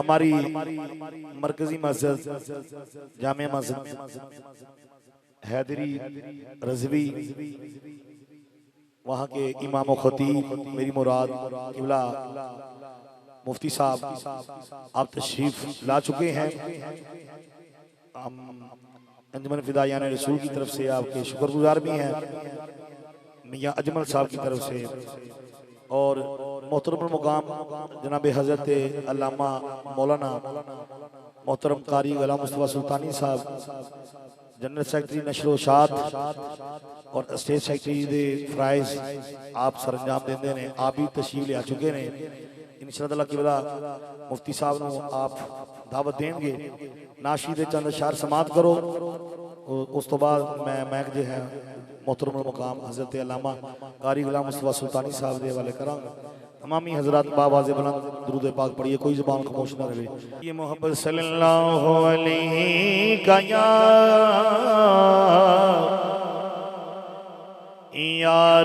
हमारी मरकजी मस्जिद जामिया मस्जिद हैदरी रज़वी वहाँ के इमाम खतीब मेरी मुराद किबला मुफ्ती साहब आप तशरीफ ला चुके हैं। हम अंजुमन फिदायान रसूल की तरफ से आपके शुक्रगुजार भी हैं, मियाँ अजमल साहब की तरफ से, और मोहतरम मुकाम जनाब हज़रत अल्लामा मौलाना मोहतरम कारी गुलाम मुस्तफ़ा सुल्तानी साहब जनरल सेक्रेटरी नशरो शाद और स्टेट सेक्रेटरी दे फ्राइज आप सरंजाम देंदे ने, आप भी तशरीफ ले आ चुके ने। इंशाअल्लाह किबला मुफ्ती साहब को आप दावत देंगे, नाशी दे चंद अशार समात करो, उस तो बाद मैं मैक जो है मोहतरम मुकाम हज़रत अल्लामा कारी गुलाम मुस्तफ़ा सुल्तानी साहब के हवाले करांगा। तमामी हजरात बाबाज़े बुलंद दुरूद पाक पढ़िए, कोई ज़ुबान खामोश न रहे। ये मोहब्बत सल्लल्लाहु अलैहि का या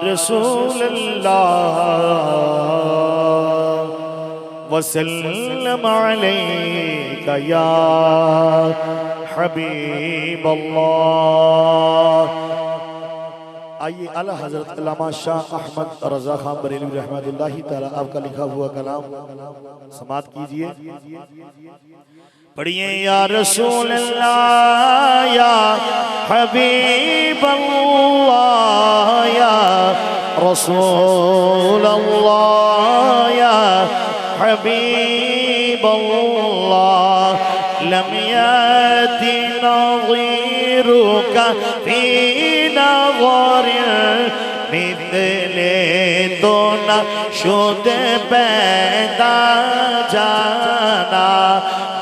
रसूल अल्लाह वसल्लम अलैका या हबीब अल्लाह। आइए आला हजरत अल्लामा शाह अहमद रज़ा खान बरेलवी रहमतुल्लाहि तआला आपका लिखा हुआ कलाम समात कीजिए। पढ़िए या रसूल अल्लाह या हबीब अल्लाह या रसूल अल्लाह या हबीब अल्लाह लम याति नज़ीरुका फी नज़र मिथले तो न शुद पैदा जाना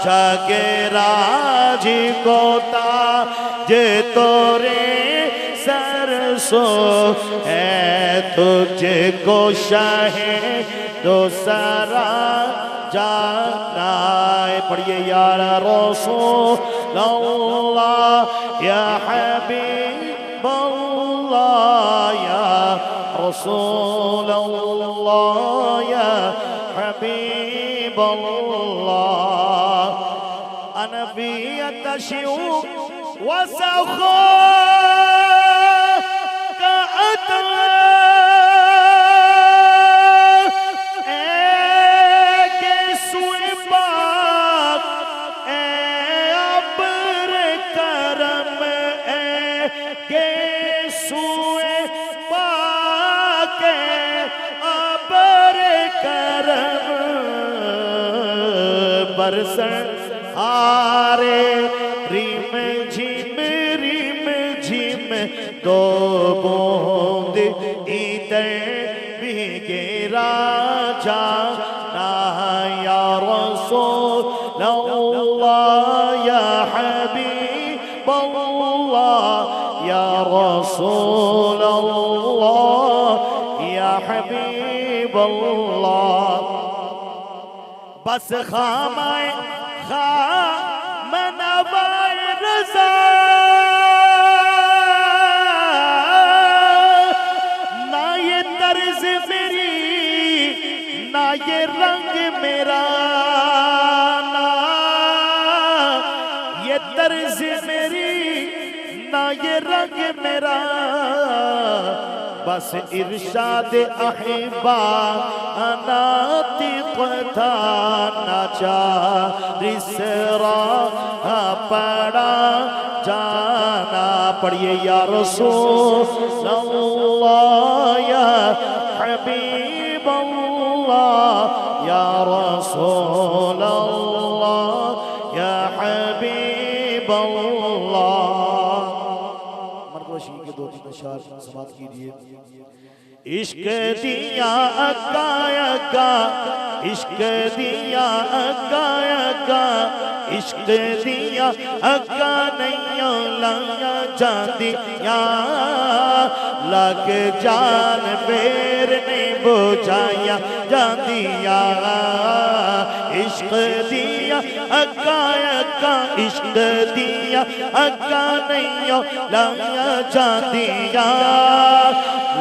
जगे राज को ताज तोरे सरसो है तुझको शाहे दूसरा जाना। पढ़िए या रसूल अल्लाह या हबीब अल्लाह या रसूल अल्लाह या हबीब अल्लाह अना फी अतशु वसखा का अतवा बरसन आरे रिम झिम दो बूंद इधर भीगे राज जाना या रसूल अल्लाह या हबीब अल्लाह या रसूल अल्लाह या हबीब अल्लाह। बस खामाए खामनवाए रज़ा ना ये तर्ज मेरी ना ये रंग मेरा ना ये तर्ज मेरी ना ये रंग मेरा बस इरशाद अहिबा अनाति क़ता नाचा रिसरा पड़ा जाना। पढ़िए या रसूल अल्लाह या हबीब अल्लाह या रसूल अल्लाह या हबीब अल्लाह। के दो तीन अशार समाप्त कीजिए। इश्क दिया अक्का अक्का इश्क दिया अक्का अक्का इश्क दिया अक्का नैया लाया जादिया लग जान बेर ने बुझाया जादिया। इश्क दिया अक्का अक्का इश्क दिया अक्का नैया लाया जादिया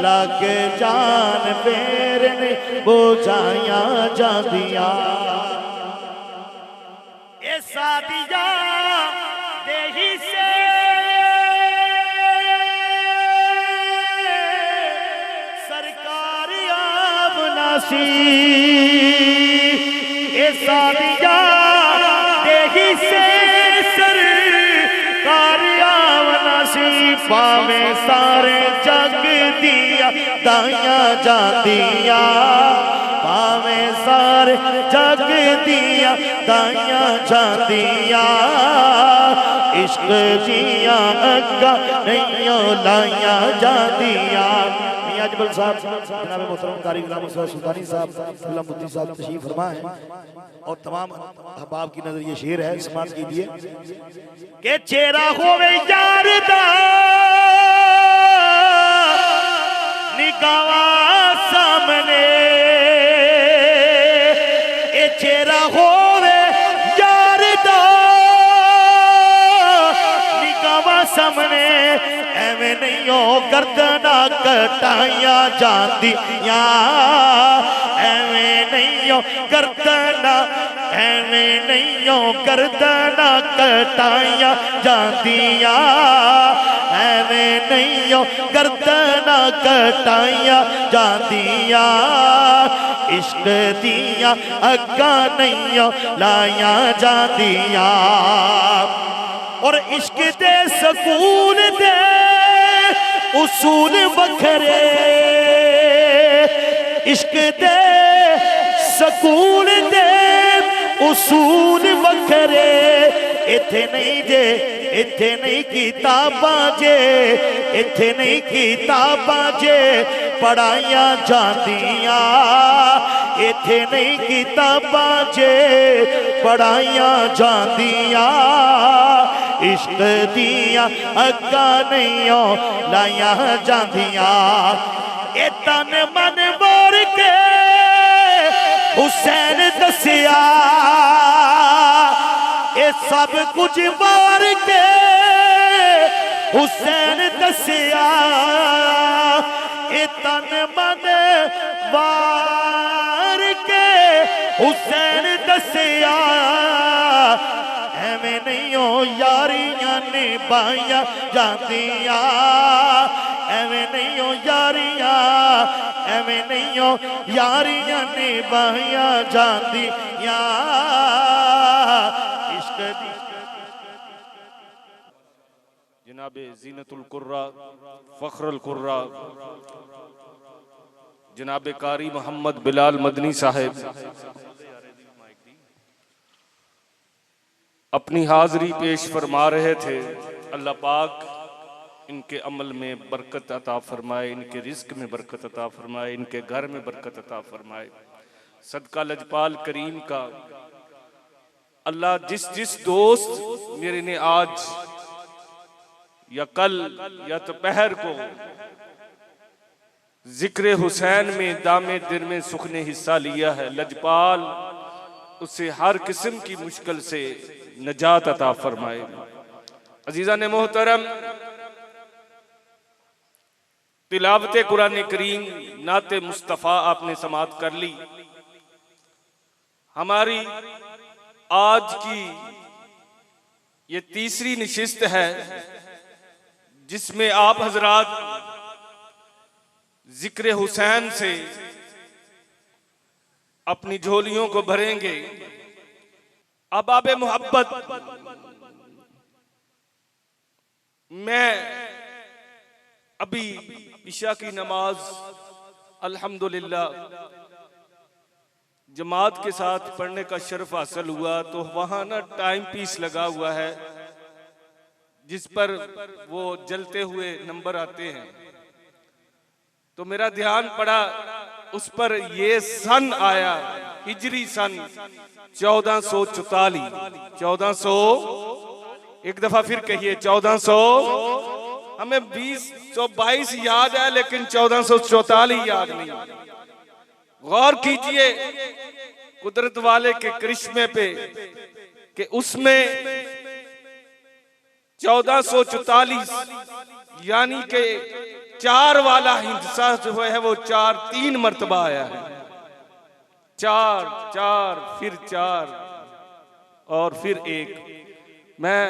लग जान बेर ने बुझाया जादिया। ऐसा दिया देही से सरकार आपनासी ऐसा दिया देही से सरकार आपनासी पावे सारे जग दिया दाया जादिया पावे सारे जग दिया दाया जादिया। इश्क जिया अक्का नैया लाया जादिया। अजमल साहब जनाब मोहतरम कारी गुलाम सुल्तानी साहब मुफ्ती साहब तशरीफ फरमा है और तमाम अहबाब की नजर ये शेर है समाप्त कीजिए के चेहरा होवे यार दा निगावा सामने ए चेहरा होवे यार दा निगावा सामने एवें नहीं हो गर्दना कटाया जादिया एवें नहीं हो गर्दना एवें नहीं हो गर्दना कटाया जादिया एवें नहीं हो गर्दना कटाया जादिया। इश्क दिया अग्गा नहीं हो लाया जादिया और इश्क दे सकून दे उसूल बखरे इश्क दे सकून दे उसूल बखरे इथे नहीं जे इथे नहीं किताबां जे इथे नहीं किताबां जे पढ़ाया जादिया इथे नहीं किताबां जे पढ़ाया जादिया। इश्क दिया अग्गा नहीं हो लाया जादिया ए तन मन मोर के हुसैन दसिया ए सब कुछ मार के हुसैन दसिया ए तन मन मार के हुसैन दसिया एवें नहीं हो यारियां निभाइया जादिया एवें नहीं हो यारियां एवें नहीं हो यारियां निभाइया जादिया। इश्क दी जनाबे ज़ीनतुल कुर्रा फ़ख्रुल कुर्रा जनाबे कारी मोहम्मद बिलाल मदनी साहब अपनी हाज़री पेश फरमा रहे थे। अल्लाह पाक इनके अमल में बरकत अता फरमाए, इनके रिज़्क़ में बरकत अता फरमाए, इनके घर में बरकत अता फरमाए। सदका लजपाल करीम का। अल्लाह जिस जिस दोस्त मेरे ने आज या कल या दोपहर को जिक्र हुसैन में दामे दिल में सुख ने हिस्सा लिया है, लजपाल उससे हर किस्म की मुश्किल से नजात अता फरमाए। अजीजा ने मोहतरम, तिलावत कुरान करीम नाते मुस्तफ़ा आपने समात कर ली। हमारी आज की ये तीसरी नशिस्त है जिसमें आप हजरात जिक्र हुसैन से अपनी झोलियों को भरेंगे। अबाब मोहब्बत, मैं अभी इशा की नमाज अल्हम्दुलिल्लाह जमात के साथ पढ़ने का शर्फ हासिल हुआ, तो वहां ना टाइम पीस लगा हुआ है जिस पर वो जलते हुए नंबर आते हैं। तो मेरा ध्यान पड़ा उस पर, ये सन आया हिजरी सन 1444। 1400, एक दफा फिर कहिए 1400। हमें 2022 याद है लेकिन 1444 याद नहीं। गौर कीजिए कुदरत वाले के करिश्मे पे कि उसमें 1444 यानी के 4 वाला हिस्सा जो है वो 4 3 मर्तबा आया है। 4 4 फिर 4 और फिर 1। मैं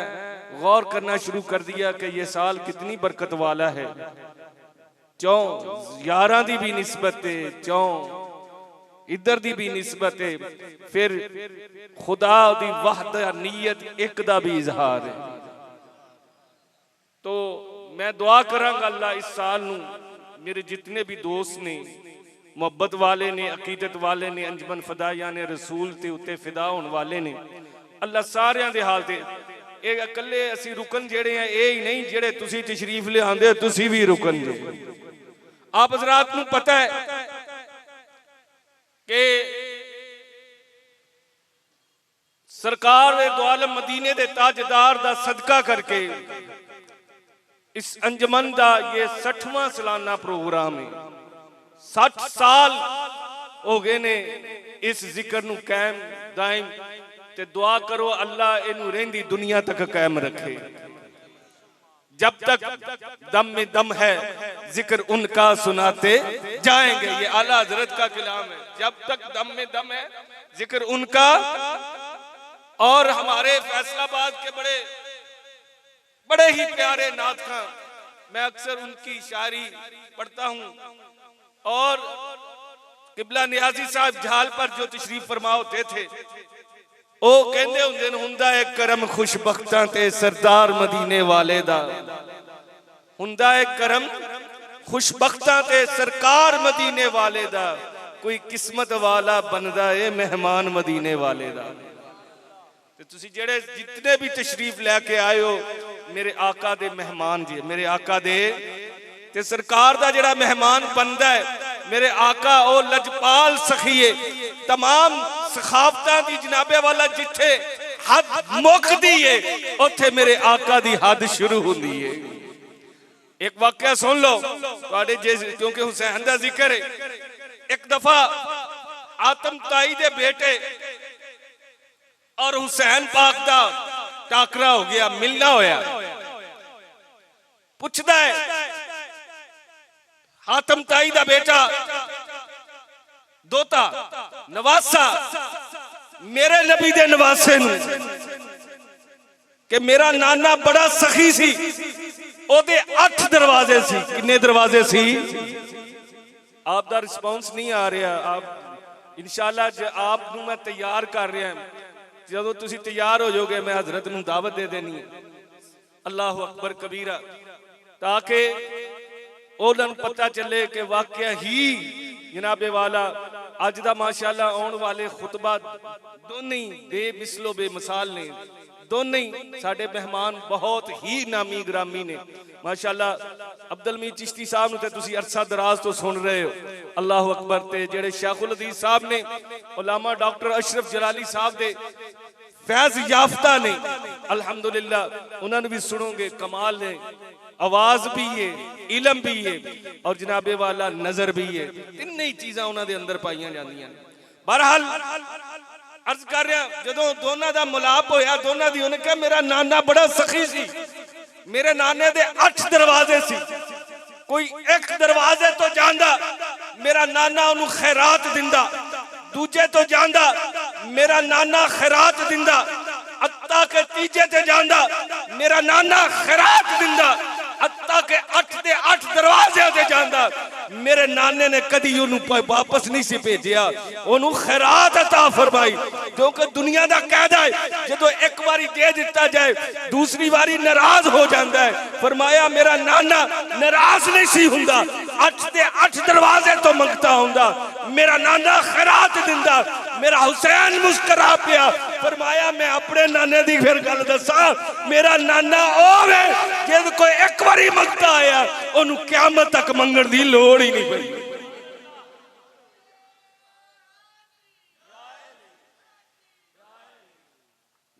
गौर करना शुरू कर दिया कि ये साल कितनी बरकत वाला है। 11 दी भी निस्बत है, 4 इधर दी भी निस्बत है, फिर खुदा दी वहदानियत एक दा भी इजहार है। तो मैं दुआ करांगा अल्लाह इस साल नू मेरे जितने भी दोस्त ने, मोहब्बत वाले ने, अकीदत वाले ने, अंजमन फदाया ने, रसूल ते उत्ते फिदा होने वाले ने, अल्लाह सारियां दे हाल ते एक अकले असी रुकन जेड़े हैं ये ही नहीं, जेड़े तुसी तशरीफ ले आंदे तुसी भी रुकन जे। आप हजरात नू पता है कि सरकार दे दो आलम मदीने दे ताजदार दा सदका करके इस अंजमन दा ये 60वां सालाना प्रोग्राम है। 60 साल हो गए ने इस जिक्र नू कायम दायम, ते दुआ करो अल्लाह इनू रहंदी दुनिया तक कायम रखे। जब तक दम में दम है जिक्र उनका सुनाते जाएंगे, ये आला हजरत का कलाम है। जब तक दम में दम है जिक्र उनका। और हमारे फैसलाबाद के बड़े ही प्यारे नात खां, मैं अक्सर उनकी शायरी पढ़ता हूं। और किबला नियाजी साहब झाल पर जो तशरीफ फरमा होते थे, ओ कहंदे हुंदे ने हुंदा है करम खुशबख्तां ते सरदार मदीने वाले दा। हुंदा है करम खुशबख्तां ते सरकार मदीने वाले दा। कोई किस्मत वाला बनदा है मेहमान मदीने वाले दा। ते तुसी जेड़े जितने भी तशरीफ लेके आए हो मेरे आका दे मेहमान जी, मेरे आका दे ते सरकार दा जेड़ा मेहमान बनदा है मेरे आका ओ लजपाल सखीए। तमाम सखावतां दी जनाबे वाला जिथे हद मुकदी है उथे मेरे आका दी हद शुरू हुंदी है। एक वाकया सुन लो तुहाडे, क्योंकि हुसैन दा जिक्र है। एक दफा आतम ताई दे बेटे और हुसैन पाक दा टाकरा हो गया, मिलना होया। पुछदा है हातम ताई दा बेटा दोता नवासा मेरे नबी दे नवासे नू कि मेरा नाना बड़ा सखी सी, ओदे 8 दरवाजे सी। किन्ने दरवाजे सी? आप दा रिस्पांस नहीं आ रहा। आप इंशाअल्लाह आप नू मैं तैयार कर रहा हूं, जदों तुसी तैयार हो जाओगे मैं हजरत नू दावत दे देनी है। अल्लाह अकबर कबीरा, ताकि उन्हें पता चले कि वाकया ही जनाबे वाला अज दा माशाअल्लाह आने वाले खुतबा दोनों ही बेमिसलो बेमिसाल ने। दोनों ही साडे मेहमान बहुत ही नामी ग्रामी ने माशाअल्लाह। अब्दुल मीर चिश्ती साहब ਨੂੰ ਤੇ ਤੁਸੀਂ ਅਰਸਾ ਦਰਾਜ਼ ਤੋਂ ਸੁਣ ਰਹੇ ਹੋ ਅੱਲਾਹੁ ਅਕਬਰ ਤੇ ਜਿਹੜੇ ਸ਼ੇਖੁਲ ਹਦੀਸ ਸਾਹਿਬ ਨੇ ਉਲਾਮਾ ਡਾਕਟਰ ਅਸ਼ਰਫ ਜਲਾਲੀ ਸਾਹਿਬ ਦੇ फैज याफ्ता ने अल्हम्दुलिल्लाह उन्होंने भी सुनोगे कमाल ने आवाज भी है इलम भी है और जनाबे वाला नजर भी है तीन ही चीज़ां उन्होंने अंदर पाइया जांदियां बहरहाल अर्ज कर रहा जदों दोनों का मिलाप होया दोनों दी उन्हें कहा मेरा नाना बड़ा सखी सी मेरे नाने दे 8 दरवाजे सी कोई एक दरवाजे तो जांदा मेरा नाना उन्हें खैरात दिंदा दूजे तो जांदा मेरा नाना खैरात दिंदा अत्ता के तीजे ते जांदा मेरा नाना खैरात दिंदा अत्ता के 8 दे 8 दरवाजे ते जांदा मेरे नाने ने कदी उन्होंने वापस नहीं सी भेजिया उन्होंने खैरात अता फरमाई क्योंकि दुनिया दा कायदा है जदों एक बारी दे दिता जाए दूसरी बारी नाराज हो जाता है फरमाया मेरा नाना नाराज नहीं सी हुंदा 8 दे 8 दरवाजे तो मंगता हुंदा मेरा नाना खैरात दिंदा मेरा हुसैन मुस्करा पिया फरमाया मैं अपने नाने दी फिर गल दसा मेरा नाना ओवे जिद कोई एक बारी मंगता आया ओनू क़यामत तक मंगण दी लोड़ ही नहीं पई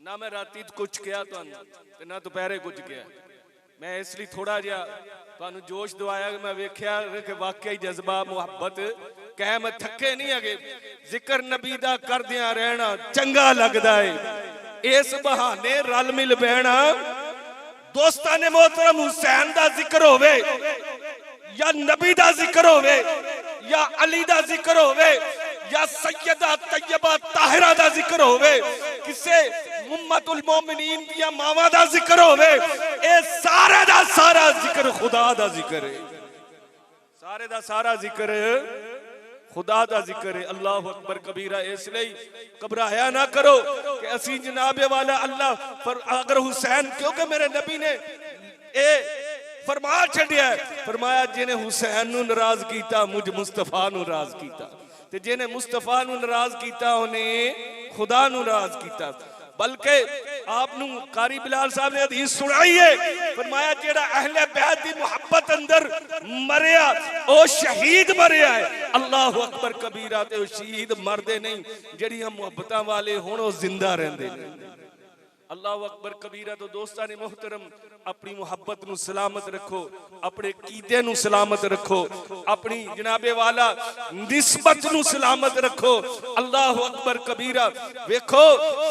ना मैं राती कुछ किया तुहानू ते ना दोपहरे कुछ किया मैं इसलिए थोड़ा जिहा तुहानू जोश दवाया मैं वेख्या कि वाकई जज्बा मुहब्बत कह मैं थके नहीं है जिक्र नबी दा करदियां रहना चंगा लगदा है इस बहाने रल मिल बहना दोस्ताने मोहतरम हुसैन दा जिक्र होवे या नबी दा जिक्र होवे या अली दा जिक्र होवे या सैयदा तैयबा ताहिरा दा जिक्र होवे किसे उम्मतुल मोमिनीन दिया मावा दा जिक्र होवे ए सारे दा सारा जिक्र खुदा दा जिक्र है सारे दा सारा जिक्र खुदा दा जिक्र है अल्लाह अकबर कबीरा इसलिए घबराया ना करो कि असी जनाबे वाला अल्लाह पर अगर हुसैन क्योंकि मेरे नबी ने ए फरमा छड़िया फरमाया जिन्हें हुसैन नु नाराज कीता मुझ मुस्तफा नु नाराज कीता ते जिन्हें मुस्तफा नु नाराज कीता उन्हें खुदा नु नाराज कीता बल्कि आपनु कारी बिलाल साहब ने हदीस सुनाई है फरमाया जेड़ा अहले बैत दी मोहब्बत अंदर मरिया ओ शहीद मरिया है अल्लाह अकबर कबीरा ते शहीद मरदे नहीं जेड़ियां मोहब्बतां वाले हुण ओ जिंदा रहंदे अल्लाह अकबर कबीरा तो दोस्ताने मोहतरम अपनी मोहब्बत नू सलामत रखो अपने कीदे नू सलामत रखो अपनी जनाबे वाला निस्बत नू सलामत रखो अल्लाह अकबर कबीरा वेखो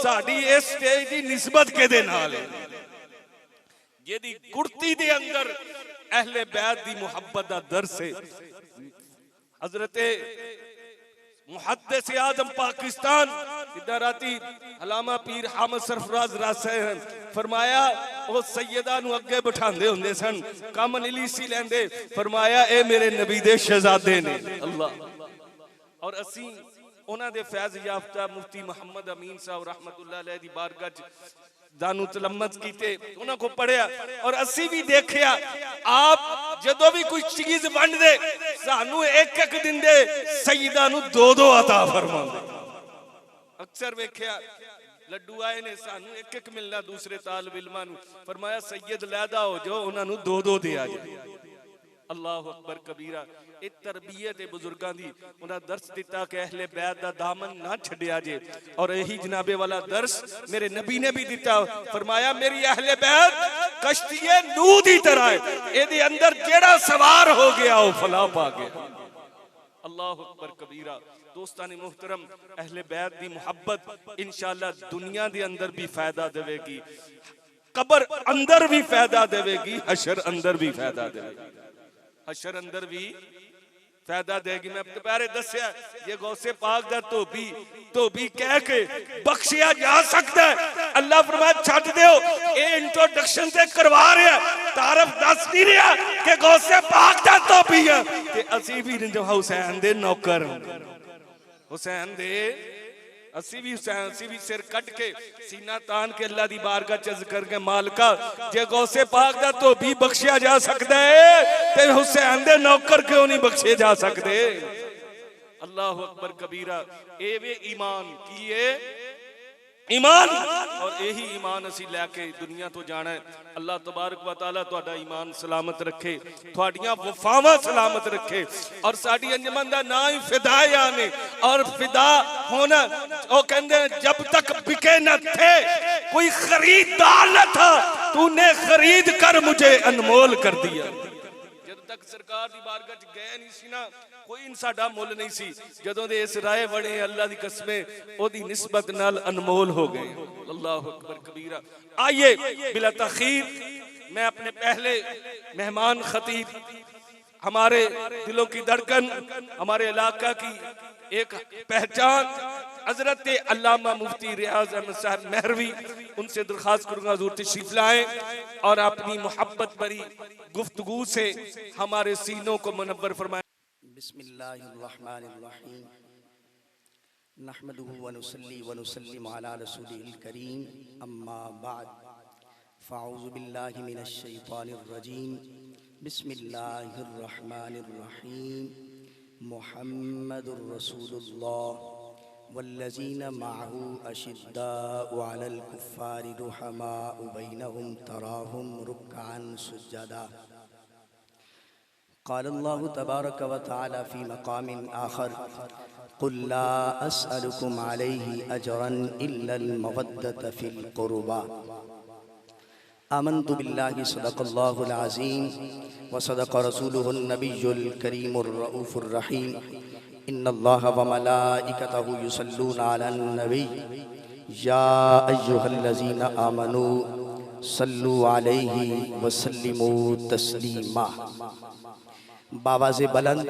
साडी इस स्टेज दी निस्बत केदे नाल है जेदी गुरती दे अंदर अहले बैत दी मोहब्बत दा दर्स है हजरत मुहद्दिस आज़म पाकिस्तान इदाराती अलामा पीर हामिद सरफराज रासे फरमाया ओ सैयदा नु अगे बिठांदे हुंदे सन कम नीली सी लेंदे फरमाया ए मेरे नबी दे शहजादे ने अल्लाह और असी उन्हां दे फैज याफ्ता मुफ्ती मोहम्मद अमीन साहब रहमतुल्लाह अलैह दी बारगाह च दानू तलम्मत कीते उन्हां को पढ़िया और असी भी देखिया आप जदों भी कोई चीज वंड दे सानू एक एक दिन दे सईदा नु दो दो अता फरमांदे अक्सर वेख्या लड्डू आए ने सानू एक एक मिलना दूसरे तालिब इल्मां नु फरमाया सैयद लैदा हो जो उन्हां नु दो दो दिया जाए अल्लाह अकबर कबीरा ए तरबियत बुजुर्गां दी उन्हां दर्स दिता कि अहले बैत दा दामन ना छड्डिया जे और यही जनाबे वाला दर्स मेरे नबी ने भी दिता फरमाया मेरी अहले बैत कश्तीए नूह दी तरह है एदे अंदर जेड़ा सवार हो गया वो फलाह पा गया अल्लाह अकबर कबीरा दोस्ताने मोहतरम अहले बैत दी मोहब्बत इंशाअल्लाह दुनिया दे अंदर भी फायदा देवेगी कब्र अंदर भी फायदा देवेगी हशर अंदर भी फायदा देवेगी हशर अंदर भी फायदा देगी मैं दोपहरे दस्या ये गौसे पाक दा धोबी कह के बख्शिया जा सकता है अल्लाह फरमाया छੱਡ दियो ए इंट्रोडक्शन ते करवा रहा तारफ दस नहीं रहा कि गौसे पाक दा धोबी है ते असी भी हुसैन दे नौकर हुसैन दे असी भी सिर कट के सीना तान के अल्लाह दी बारगाह च अर्ज करके मालका जे गौसे पाक दा धोबी बख्शिया जा सकदा है ते हुसैन दे नौकर क्यों नहीं बख्शे जा सकदे अल्लाह अकबर कबीरा ए वे ईमान की है ईमान और यही ईमान असी लैके दुनिया तो जाना है। अल्लाह तबारक व तआला तुहाडा ईमान सलामत रखे, तुहाडियां वफावां सलामत रखे और साडी अंजमन दा ना ही फिदाया ने और फिदा होना वो कहंदे जब तक बिके न थे कोई खरीदार न था, तूने खरीद कर मुझे अनमोल कर दिया। जब तक सरकार दी बारगाह च गए नहीं सी ना, कोई साडा मुल नहीं सी। जदों दे इस राय बने अल्लाह दी कसमे ओदी निस्बत नाल अनमोल हो गए। अल्लाहु अकबर कबीरा। आइए बिला तखीर मैं अपने पहले मेहमान खतीब, हमारे दिलों की धड़कन, हमारे इलाका की एक पहचान हजरत अल्लामा मुफ्ती रियाज अहमद साहब मेहरवी, उनसे दरखास्त करूंगा हुजूर तशरीफ लाएं और अपनी मोहब्बत भरी गुफ्तगू से हमारे सीनों को मुनव्वर फरमाएं। बिस्मिल्लाहिर्रहमानिर्रहीम नहमदुहु व नुसल्ली व नुसल्लिमु अला रसूलिल करीम अम्मा बाद फ़अऊज़ु बिल्लाहि मिनश शैतानिर रजीम बिस्मिल्लाहिर्रहमानिर्रहीम मुहम्मदुर रसूलुल्लाह वल्लज़ीना मअहु अशिद्दाउ अलल कुफ़्फ़ारि रुहमाउ बैनहुम तराहुम रुक्कान सुज्जदा। क़ाल अल्लाहु तबारक व तआला फ़ी मक़ामिन आख़र क़ुल ला अस्अलुकुम अलैहि अजरन इल्लल मवद्दत फ़िल क़ुरबा। आमन्तु बिल्लाहि सदक़ल्लाहुल अज़ीम व सदक़ रसूलुहुन नबियुल करीमुर रऊफ़ुर रहीम। इन्नल्लाह व मलाइकतहु युसल्लूना अलन नबी या अय्युहल्लज़ीना आमनू सल्लु अलैहि व सल्लिमू तस्लीमा। बावाज़े बुलंद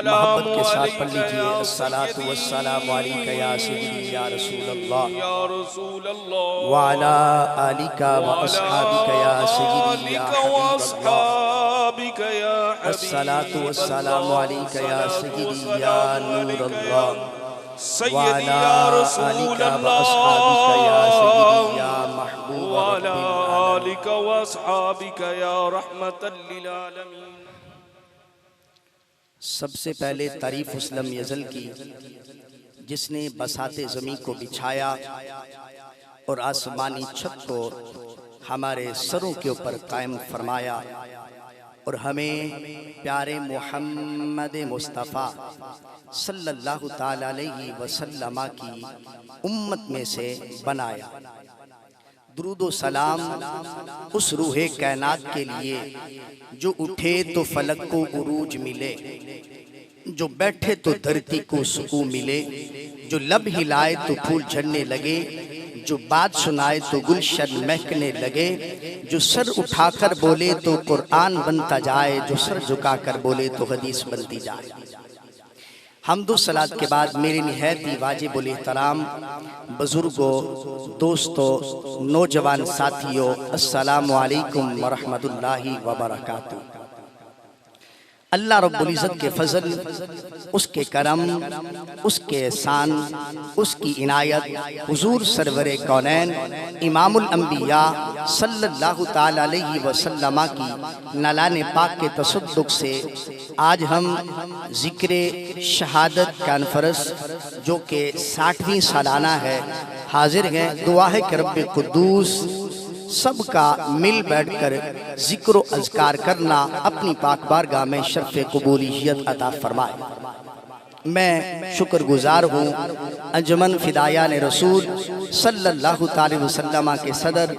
मोहब्बत के साथ पढ़ लीजिए अस्सलातु वस्सलामु अलैका या सय्यदी या रसूलल्लाह व अला आलिका व अस्हाबिका या सय्यदी या हबीबल्लाह। अस्सलातु वस्सलामु अलैका या सय्यदी या नूरल्लाह व अला आलिका व अस्हाबिका या सय्यदी या महबूब आलिका व अस्हाबिका या रहमतल लिल आलमीन। सबसे पहले तारीफ उस लम यज़ल की जिसने बसाते ज़मीं को बिछाया और आसमानी छत को हमारे सरों के ऊपर कायम फरमाया और हमें प्यारे मोहम्मद मुस्तफ़ा सल्लल्लाहु ताला अलैहि वसल्लम की उम्मत में से बनाया। दुरूदो सलाम उस रूहे कायनात के लिए जो उठे तो फलक को उरूज मिले, जो बैठे तो धरती को सुकून मिले, जो लब हिलाए तो फूल झड़ने लगे, जो बात सुनाए तो गुलशन महकने लगे, जो सर उठाकर बोले तो कुरान बनता जाए, जो सर झुकाकर बोले तो हदीस बनती जाए। हम्दो सलात के बाद मेरे निहायती वाजिबुल एहतराम बुजुर्गों, दोस्तों, नौजवान साथियों, अस्सलामु अलैकुम व रहमतुल्लाहि व बरकातुहू। अल्लाह रब्बुल इज़्ज़त के फजल, उसके करम, उसके एहसान, उसकी इनायत हुजूर सरवरे कौनैन इमामुल अंबिया सल्लल्लाहु ताला अलैहि वसल्लम की नलाने पाक के तसद्दुक से आज हम ज़िक्र शहादत कॉन्फ्रेंस जो कि 60वीं सालाना है हाजिर हैं। दुआ है कि रब्बे कुद्दूस सबका मिल बैठकर जिक्र अज़कार करना अपनी पाक बारगाह में शर्फ़ कबूलियत अता फरमाए। मैं शुक्रगुजार हूँ अंजुमन फ़िदायान रसूल सल्लल्लाहु ताला वसल्लम के सदर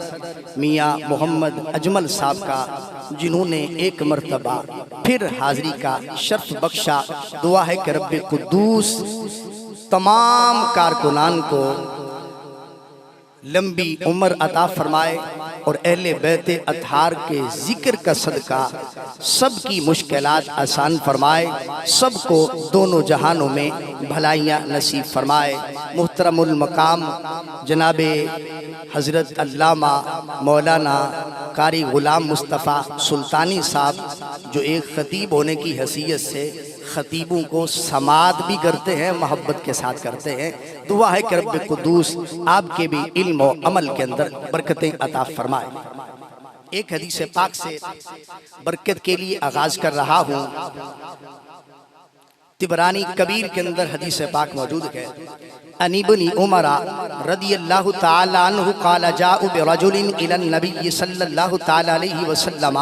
मियाँ मोहम्मद अजमल साहब का, जिन्होंने एक मर्तबा फिर हाज़री का शर्फ बख्शा। दुआ है कि रब्बे कुद्दूस तमाम कारकुनान को लंबी उम्र अता फरमाए और अहले बैते अतहार के जिक्र का सदका सबकी मुश्किलात आसान फरमाए, सबको दोनों जहानों में भलाइयाँ नसीब फरमाए। मुहतरमुल मकाम जनाबे हज़रत अल्लामा मौलाना कारी ग़ुलाम मुस्तफ़ा सुल्तानी साहब, जो एक ख़तीब होने की हैसियत से ख़तीबों को समात भी करते हैं, मोहब्बत के साथ करते हैं। दुआ है कि रब्बे कुद्दूस आपके भी इल्म और अमल के अंदर बरकतें अता फरमाए। एक हदीस पाक से बरकत के लिए आगाज़ कर रहा हूँ। तिबरानी कबीर के अंदर हदीस पाक मौजूद है। अनिबनी उमर रदियल्लाहु ताला अन्हु क़ाल जाउ बिरजुलिन इलन नबी सल्लल्लाहु ताला अलैहि वसल्लम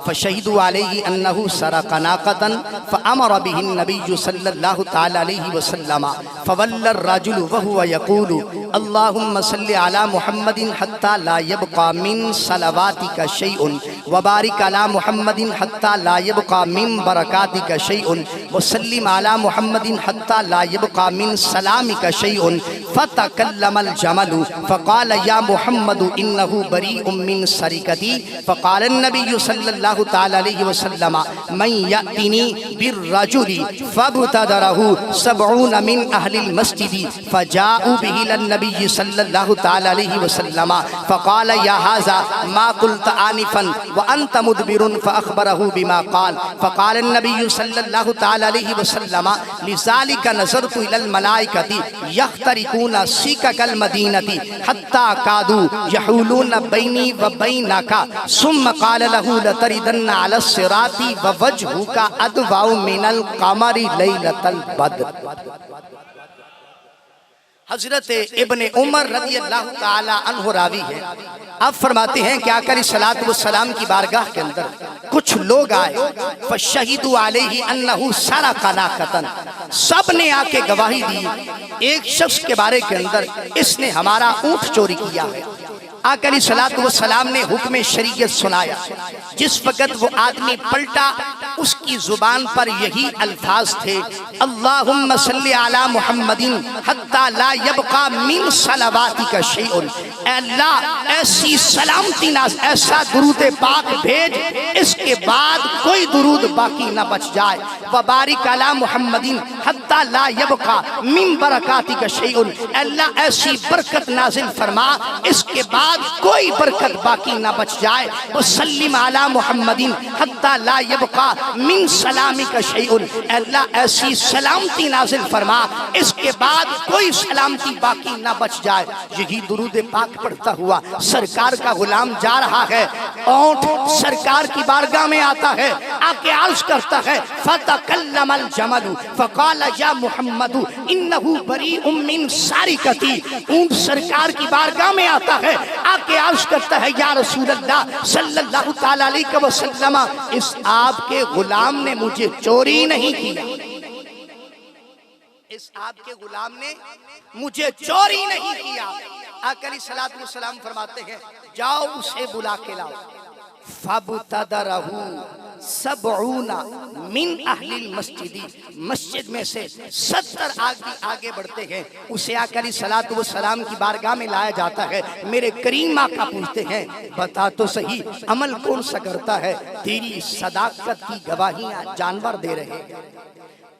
फशहिदु अलैहि अन्नहु सरक़ नाक़तन फअमर बिहि नबी सल्लल्लाहु ताला अलैहि वसल्लम फवल्ल अर्रजुलु वहुव यक़ूलु अल्लाहुम्मा सल्लि अला मुहम्मदिन हत्ता ला यबक़ा मिन सलवातिका शैउन व बारिक अला मुहम्मदिन हत्ता ला यबक़ा मिन बरकातिका शैउन व सल्लिम अला मुहम्मदिन हत्ता ला यबक़ा मिन सलामिका शैउन फतकल्लमल जमलु फ़क़ाल या मुहम्मदु इन्नहु बरीउम मिन सरिकती फ़क़ाल नबी सल्लल्लाहु ताला अलैहि वसल्लम मन यअतिनी बिर्रजुलि फबतदरहु सबऊन मिन अहलिल मस्जिदि फजाउ बिहि लन नबी सल्लल्लाहु ताला अलैहि वसल्लम फ़क़ाल या हाज़ा मा क़ुल्त आनिफन व अंत मुदबिरुन फ़अख़बरहु बिमा क़ाल फ़क़ाल नबी सल्लल्लाहु ताला अलैहि वसल्लम लिज़ालिका नज़रतु इलल मलाइकति यख्तरिकूना सीककल मदीनति हत्ता कादू यहूलून बैनी व बैनका सुम्मा क़ाल लहू लतरिदन्ना अला सिराती व वजहुका अदवाउ मिनल क़मरि लैलतल बद्र। हजरत इब्ने उमर रदियल्लाहु ताला अन्हु रावी है। अब फरमाते हैं कि आका सलात व सलाम की बारगाह के अंदर कुछ लोग आए, फशहिदु अलैहि अन्नहु सरक़ नाक़तन, सब ने आके गवाही दी एक शख्स के बारे के अंदर, इसने हमारा ऊँट चोरी किया है। आका सलात व सलाम ने हुक्म शरीयत सुनाया। जिस वक़्त वो आदमी पलटा उसकी जुबान पर यही अल्फाज थे, अल्लाहुम्मा सल्लि अला मुहम्मदिन हत्ता ला यबक़ा मिन सलवातिका शैउन, अल्लाह ऐसी सलामती नाज़, ऐसा दुरूद पाक भेज इसके बाद कोई दुरूद बाकी न बच जाए। व बारिक अला मुहम्मदिन हत्ता ला यबक़ा मिन बरकातिका शैउन, अल्लाह ऐसी बरकत नाज़िल फरमा इसके बाद कोई बरकत बाकी ना बच जाए। वो सल्लिम अला मुहम्मदिन हत्ता ला यबक़ा मिन सलामिका शैउन, अल्लाह ऐसी सलामती नाज़िल फरमा इसके बाद कोई सलामती बाकी ना बच जाए। यही दुरूद पाक पढ़ता हुआ सरकार का गुलाम जा रहा है, ऊँट सरकार की बारगाह में आता है, आके अर्ज करता है, फतकल्लमल जमलु फ़क़ाल या मुहम्मदु इन्नहु बरीउम मिन सारिकती, ऊँट सरकार की बारगाह में आता है, आके अर्ज करता है, या रसूल अल्लाह सल्लल्लाहु ताला अलैहि वसल्लम, इस आपके गुलाम ने मुझे चोरी नहीं किया, इस आपके गुलाम ने मुझे चोरी नहीं किया। आका सलात व सलाम फरमाते हैं, जाओ उसे बुला के लाओ। फबतदरहु सबऊना मिन अहलिल मस्जिदी, मस्जिद में से 70 आदमी आगे बढ़ते हैं, उसे आका सलात व सलाम की बारगाह में लाया जाता है। मेरे करीम आका पूछते हैं, बता तो सही अमल कौन सा करता है? तेरी सदाकत की गवाहियां जानवर दे रहे हैं,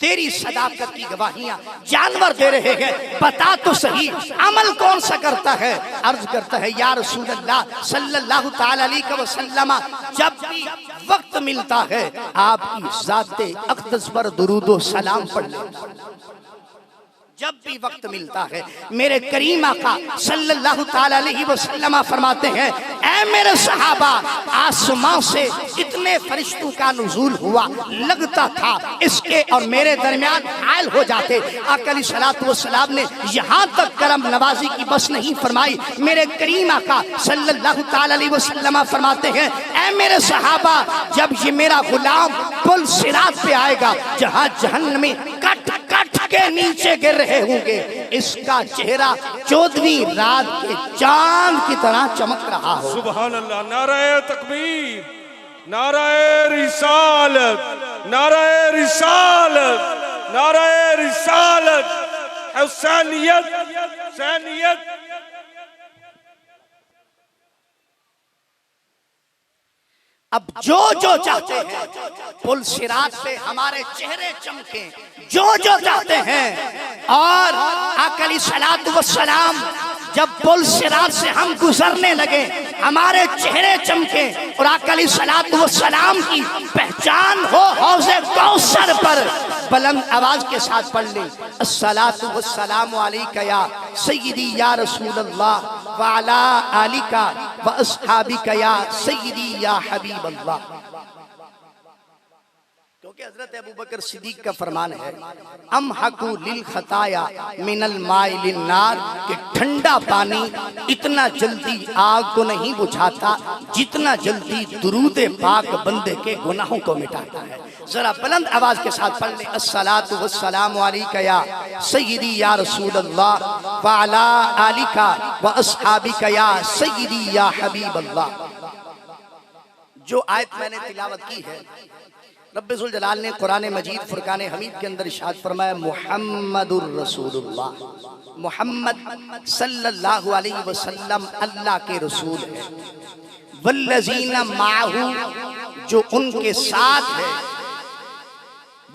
तेरी सदाकत की गवाहियां जानवर दे रहे हैं, बता तो सही अमल कौन सा करता है? अर्ज करता है, या रसूल अल्लाह सल्लल्लाहु ताला अलैहि वसल्लम, जब भी वक्त मिलता है आपकी ज़ाते अक़दस पर दुरूद सलाम पढ़ ले, जब भी वक्त मिलता है। मेरे करीम आका सल्लल्लाहु ताला अलैहि वसल्लम फरमाते हैं, ऐ मेरे सहाबा, आसमां से इतने फरिश्तों का नुज़ूल हुआ, लगता था इसके और मेरे दरमियान हायल हो जाते। आका सलात व सलाम ने यहाँ तक करम नवाजी की बस नहीं फरमाई। मेरे करीम आका सल्लल्लाहु ताला अलैहि वसल्लम फरमाते हैं, ऐ मेरे सहाबा, जब ये मेरा गुलाम पुल सिरात पे आएगा, जहाँ जहन्नमी कट कट के नीचे गिर रहे होंगे, इसका चेहरा 14वीं रात के चांद की तरह चमक रहा हो। सुभान अल्लाह, नाराए तकबीर, नाराए रिसालत, नाराए रिसालत, नाराए रिसालत, हुसैनियत, हुसैनियत। अब जो जो चाहते हैं पुल सिरात पे हमारे चेहरे चमके, जो जो चाहते हैं, और आका सलात व सलाम जब पुल सिरात से हम गुजरने लगे हमारे चेहरे चमके, और आका सलात व सलाम की पहचान हो हौज़े कौसर पर बुलंद आवाज के साथ पढ़ ले, अस्सलातु वस्सलामु अलैका या सय्यदी या रसूल अल्लाह व अला आलिका व अस्हाबिका या सय्यदी या हबीब अल्लाह। क्योंकि हजरत अबू बकर सिद्दीक का फरमान है, अम हकू लिल खताया मिनल माई लिन नार, कि ठंडा पानी इतना जल्दी आग को नहीं बुझाता जितना जल्दी दुरूद पाक बंदे के गुनाहों को मिटाता है। जरा बुलंद आवाज के साथ पढ़ ले, अस्सलातु वस्सलामु अलैका या सय्यदी या रसूल अल्लाह व अला आलिका व अस्हाबिका या सय्यदी या हबीब अल्लाह। जो आयत मैंने तिलावत की है, रब्बे जुल जलाल ने कुरान मजीद फुरकान हमीद के अंदर इरशाद फरमाया, मुहम्मदुर रसूलुल्लाह, मुहम्मद सल्लल्लाहु अलैहि वसल्लम अल्लाह के रसूल है। वल्लज़ीना माहू, जो उनके साथ है,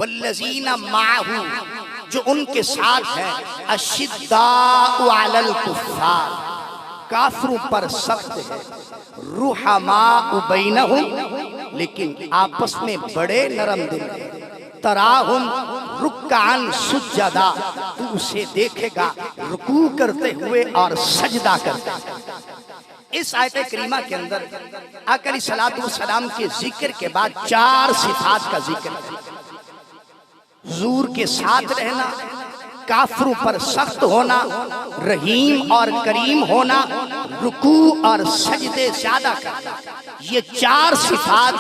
वल्लज़ीना माहू, जो उनके साथ है, अशिद्दाउ अलल कुफ्फार, काफिरों पर सख्त है, रुहमाउ बैनहुम, लेकिन आपस में बड़े नरम दिल है, तराहुम रुक्कान सुज्जदा, तू उसे देखेगा रुकू करते हुए और सजदा करते हुए। इस आयत करीमा के अंदर आका अलैहिस्सलातु वस्सलाम के जिक्र के बाद 4 सिफात का जिक्र है। हुजूर के साथ रहना, काफिरों पर सख्त होना, रहीम और करीम होना, रुकू और सजदे ज्यादा करना, ये 4 सिफात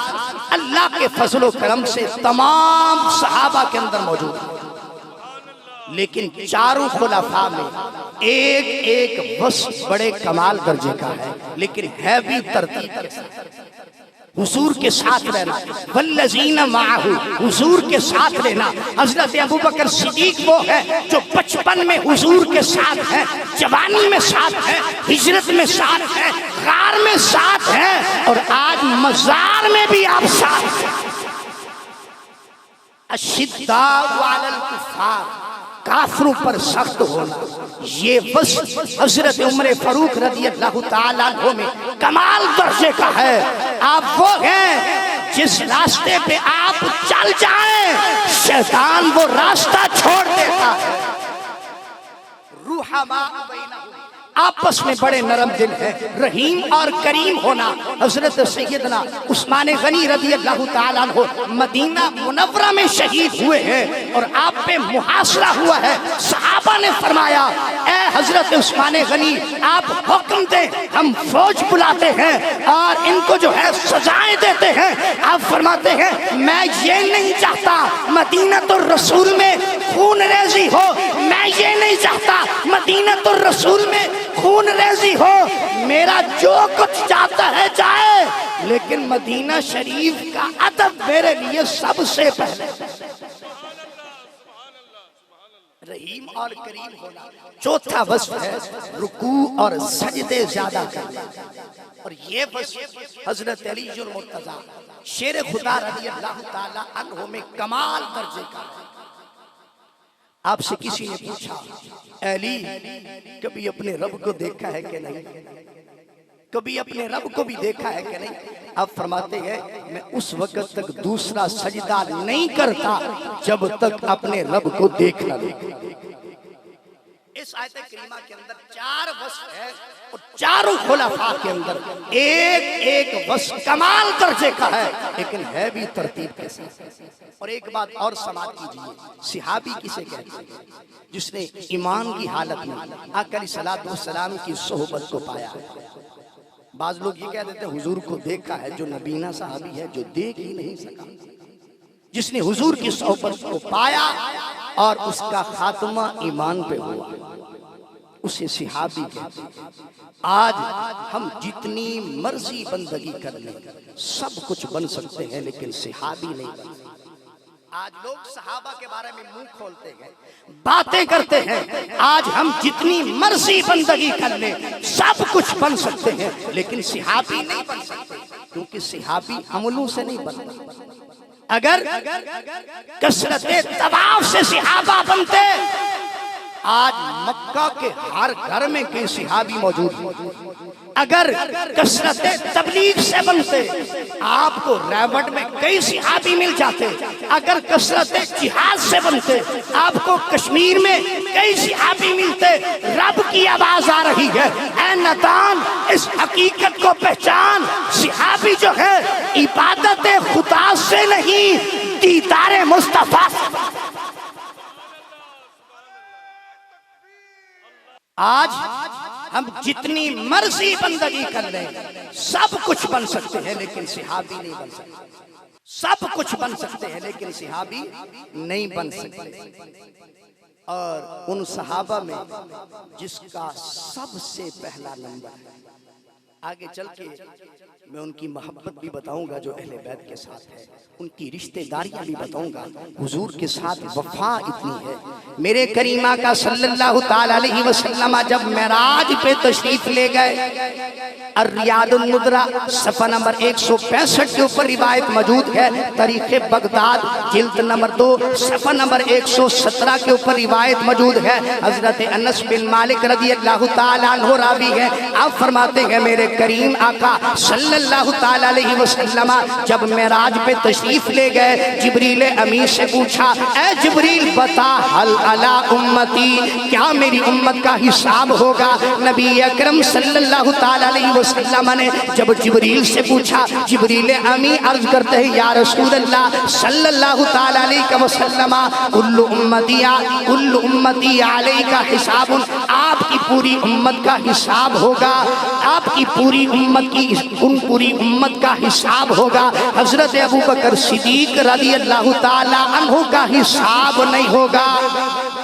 अल्लाह के फजलो करम से तमाम सहाबा के अंदर मौजूद है। लेकिन चारों खुलाफा में एक एक वस्फ बड़े कमाल दर्जे का है, लेकिन है भी तरतीब के साथ। हुजूर के साथ रहना, वल्लज़ीना माहू, हुजूर के साथ रहना। हजरत अबू बकर सिद्दीक वो है जो बचपन में हुजूर के साथ है, जवानी में साथ है, हिजरत में साथ है, गार में साथ है, और आज मजार में भी आप साथ हैं। अशिद्दाउ अलल कुफ्फार, काफिरों पर सख्त होना, ये वस्फ हजरत उमर फारूक रज़ियल्लाहु ताला अन्हु में कमाल दर्जे का है। आप वो हैं जिस रास्ते पे आप चल जाएं, शैतान वो रास्ता छोड़ देता है। रुहमा बैनहुम, आपस में बड़े नरम दिल है, रहीम और करीम होना। हजरत सैयदना उस्मान गनी रज़ियल्लाहु ताला अन्हु मदीना मुनव्वरा में शहीद हुए हैं और आप पे मुहासरा हुआ है। सहाबा ने फरमाया, ए हजरत उस्मान गनी, आप हुक्म दें, हम फौज बुलाते हैं और इनको जो है सजाएं देते हैं। आप फरमाते हैं, मैं ये नहीं चाहता मदीना तो रसूल में खून रेजी हो, मैं ये नहीं चाहता मदीना तो रसूल में खून रेजी हो, मेरा जो कुछ चाहता है जाए, लेकिन मदीना शरीफ का अदब मेरे लिए सबसे पहले। रहीम और करीम होना। चौथा वस्फ है रुकू और सजदे ज्यादा करना, और ये वस्फ हजरत अली मुर्तजा शेर खुदा रज़ियल्लाहु ताला अन्हु में कमाल दर्जे का है। आपसे किसी ने पूछा, अली कभी अपने रब को देखा है कि नहीं, कभी अपने रब को भी देखा है कि नहीं? आप फरमाते हैं, मैं उस वक्त तक दूसरा सजदा नहीं करता जब तक अपने रब को देख न लूं। इस आयत करीमा के अंदर 4 वस्फ है और चारों खुलाफा के अंदर एक एक वस्फ कमाल दर्जे का है, लेकिन है भी तरतीब के साथ। और एक बात और समाज कीजिए, सिहाबी किसे कहते हैं? जिसने ईमान की हालत में आका अलैहिस्सलातु वस्सलाम की सोहबत को पाया। बाज लोग ये कह देते हैं हुजूर को देखा है, जो नबीना सहाबी है जो देख ही नहीं सका। जिसने हुजूर की सोहबत को पाया और उसका खात्मा ईमान पे हुआ, उसे सिहाबी कहते हैं। आज हम जितनी मर्जी बंदगी कर लें, सब कुछ बन सकते हैं, लेकिन सिहाबी नहीं बन सकते। आज लोग सहाबा के बारे में मुंह खोलते हैं, बातें करते हैं। आज हम जितनी मर्जी बंदगी कर लें, सब कुछ बन सकते हैं, लेकिन सिहाबी नहीं बन सकते, क्योंकि सिहाबी अमलों से नहीं बनता। अगर कसरते तवाफ से सिहाबा बनते, आज मक्का के हर घर में कई सिहाबी मौजूद हैं। अगर कसरते तबलीग से बनते, आपको रैवट में कई सिहाबी मिल जाते। अगर कसरते जिहाद से बनते, आपको कश्मीर में कई सिहाबी मिलते। रब की आवाज आ रही है, ऐ नादान इस हकीकत को पहचान, सहाबी जो है इबादत खुदा से नहीं दीदार मुस्तफा। आज हम जितनी मर्जी बंदगी कर लें सब कुछ बन सकते हैं, लेकिन सहाबी नहीं बन सकते। सब कुछ बन सकते हैं लेकिन सहाबी नहीं बन सकते। और उन सहाबा में जिसका सबसे पहला नंबर है, आगे चल के मैं उनकी मोहब्बत भी बताऊंगा जो अहले बैत के साथ है, उनकी रिश्तेदारियां भी बताऊंगा। हुजूर के साथ वफा इतनी है। मेरे करीमा का सल्लल्लाहु ताला अलैहि वसल्लम जब मेराज पे तशरीफ ले गए, अर्रियादुन नुदरा सफ़ा नंबर 165 के ऊपर रिवायत मौजूद है। तारीख़े बगदाद जिल्द नंबर 2 सफ़ा नंबर 117 के ऊपर रिवायत मौजूद है। हजरत अनस बिन मालिक रज़ियल्लाहु ताला अन्हु रावी है। आप फरमाते हैं मेरे करीम आका सल्लल्लाहु ताला अलैहि वसल्लम जब मेराज पे तशरीफ ले गए, जिब्रील अमीन से पूछा, ए जिब्रील बता हल अला उम्मती, क्या मेरी उम्मत का हिसाब होगा? नबी अकरम सल्लल्लाहु ताला अलैहि वसल्लम ने जब जिब्रील से पूछा, जिब्रील अमीन अर्ज करते हैं या रसूल अल्लाह सल्लल्लाहु ताला अलैहि वसल्लम कुल्लु उम्मती अलैका हिसाबुन, आपकी पूरी उम्मत का हिसाब होगा, आपकी पूरी उम्मत की उन पूरी उम्मत का हिसाब होगा। हजरत अबू बकर सिद्दीक रज़ियल्लाहु ताला अन्हु का हिसाब नहीं होगा।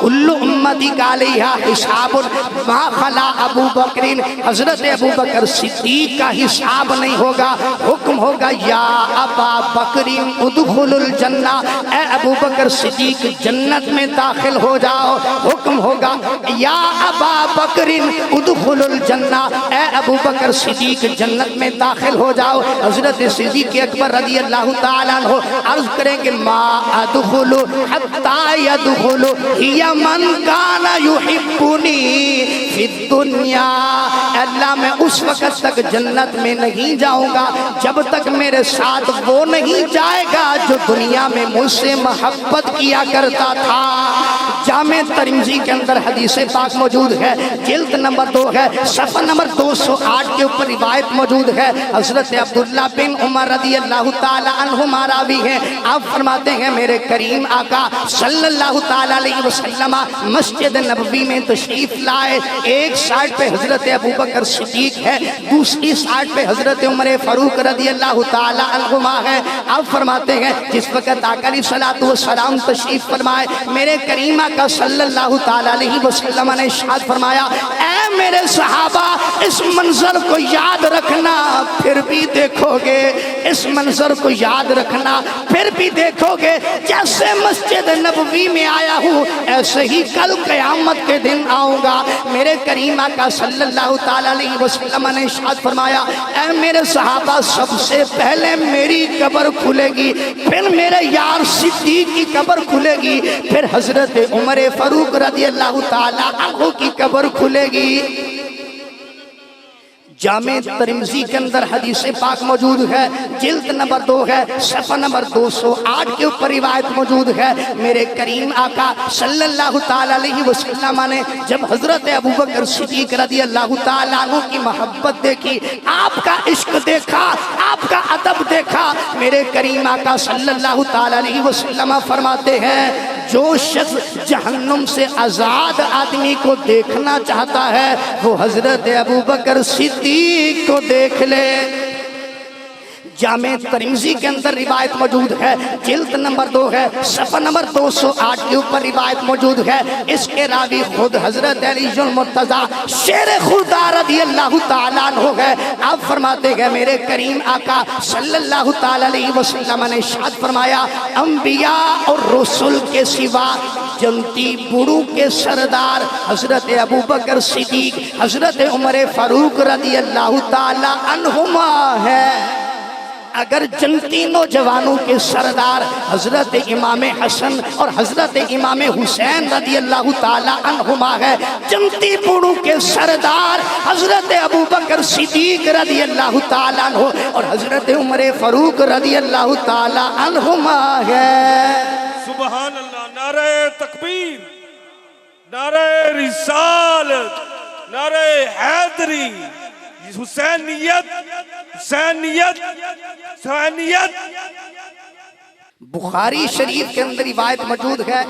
कुल्लु उम्मती का अलैहा हिसाबुन मा खला अबू बकरिन, हजरत अबू बकर सिद्दीक का हिसाब नहीं होगा। हुक्म होगा या अबा बकरिन उदखुलुल जन्ना, ए अबू बकर सिद्दीक जन्नत में दाखिल हो जाओ। हुक्म होगा या अबा बकरिन उदखुलुल जन्ना, ए अबू बकर सिद्दीक जन्नत में दाखिल हो जाओ। हजरत सिद्दीक अकबर रज़ियल्लाहु ताला अन्हु अर्ज करेंगे मा अदखुलु हत्ता यदखुलु हिया मन काना युहिब्बुनी फिद दुनिया, अल्लाह मैं उस वक़्त तक जन्नत में नहीं जाऊंगा जब तक मेरे साथ वो नहीं जाएगा जो दुनिया में मुझसे मोहब्बत किया करता था। जामे तिरमिज़ी के अंदर हदीस पाक मौजूद है, जिल्द नंबर 2 है, सफ़ा नंबर 208 के ऊपर रिवायत मौजूद है। हजरत अब्दुल्ला बिन उमर रज़ियल्लाहु ताला अन्हुमा रावी हैं। आप फरमाते हैं मेरे करीम आका सल्लल्लाहु ताला अलैहि वसल्लम मस्जिद नबवी में तशरीफ लाए। एक साइड पे हजरत अबू बकर सिद्दीक है, दूसरी साइड पे हजरत उमर फारूक रज़ियल्लाहु ताला अन्हुमा है। आप फरमाते हैं जिस वक़्त आका अलैहिस्सलातु वस्सलाम तशरीफ फरमाए, मेरे करीम आका सल्लल्लाहु ताला अलैहि वसल्लम ने इरशाद फरमाया, ऐ मेरे सहाबा इस मंजर को याद रखना फिर भी देखोगे, इस मंजर को याद रखना फिर भी देखोगे। जैसे मस्जिद नबवी में आया हूँ ऐसे ही कल क़यामत के दिन आऊँगा। मेरे करीम आका सल्लल्लाहु ताला अलैहि वसल्लम ने इरशाद फरमाया, ऐ मेरे सहाबा सबसे पहले मेरी कब्र खुलेगी, फिर मेरे यार सिद्दीक की कब्र खुलेगी, फिर हजरत उमर फारूक रज़ियल्लाहु ताला अन्हु की कब्र खुलेगी। जामे तिरमिज़ी के अंदर हदीस पाक मौजूद है, जिल्द नंबर 2 है, सफ़ा नंबर 208 के ऊपर रिवायत मौजूद है। मेरे करीम आका सल्लल्लाहु ताला अलैहि वसल्लम ने जब हजरत अबू बकर सिद्दीक रज़ियल्लाहु ताला अन्हु की मोहब्बत देखी, आपका इश्क देखा, आपका अदब देखा, मेरे करीम आका सल्लल्लाहु ताला अलैहि वसल्लम फरमाते हैं जो शख्स जहन्नुम से आज़ाद आदमी को देखना चाहता है वो हजरत अबू बकर सिद्दीक को देख ले। जामे तिरमिज़ी के अंदर रिवायत मौजूद है, जिल्द नंबर 2 है, सफ़ा नंबर 208 के ऊपर रिवायत मौजूद है। इसके रावी खुद हजरत अलीजुल मुर्तज़ा शेर खुदा रज़ियल्लाहु ताला अन्हु है। आप फरमाते हैं मेरे करीम आका सल्लल्लाहु ताला अलैहि वसल्लम ने इरशाद फरमाया, अंबिया और रसूल के सिवा जनती बूढ़ों के सरदार हजरत अबू बकर सिद्दीक, हजरत उमर फारूक रज़ियल्लाहु ताला अन्हुमा है। अगर जनती नौजवानों के सरदार हजरत इमाम हसन और हजरत इमाम हुसैन रज़ियल्लाहु ताला अन्हुमा है, जनती बूढ़ों के सरदार हजरत अबू बकर सिद्दीक रज़ियल्लाहु ताला अन्हु और हजरत उमर फारूक रज़ियल्लाहु ताला अन्हुमा है। सुबहान अल्लाह, नारे तकबीर, नारे रिसालत, नारे हैदरी, हुसैनियत, हुसैनियत, हुसैनियत। बुखारी शरीफ के अंदर रिवायत मौजूद है।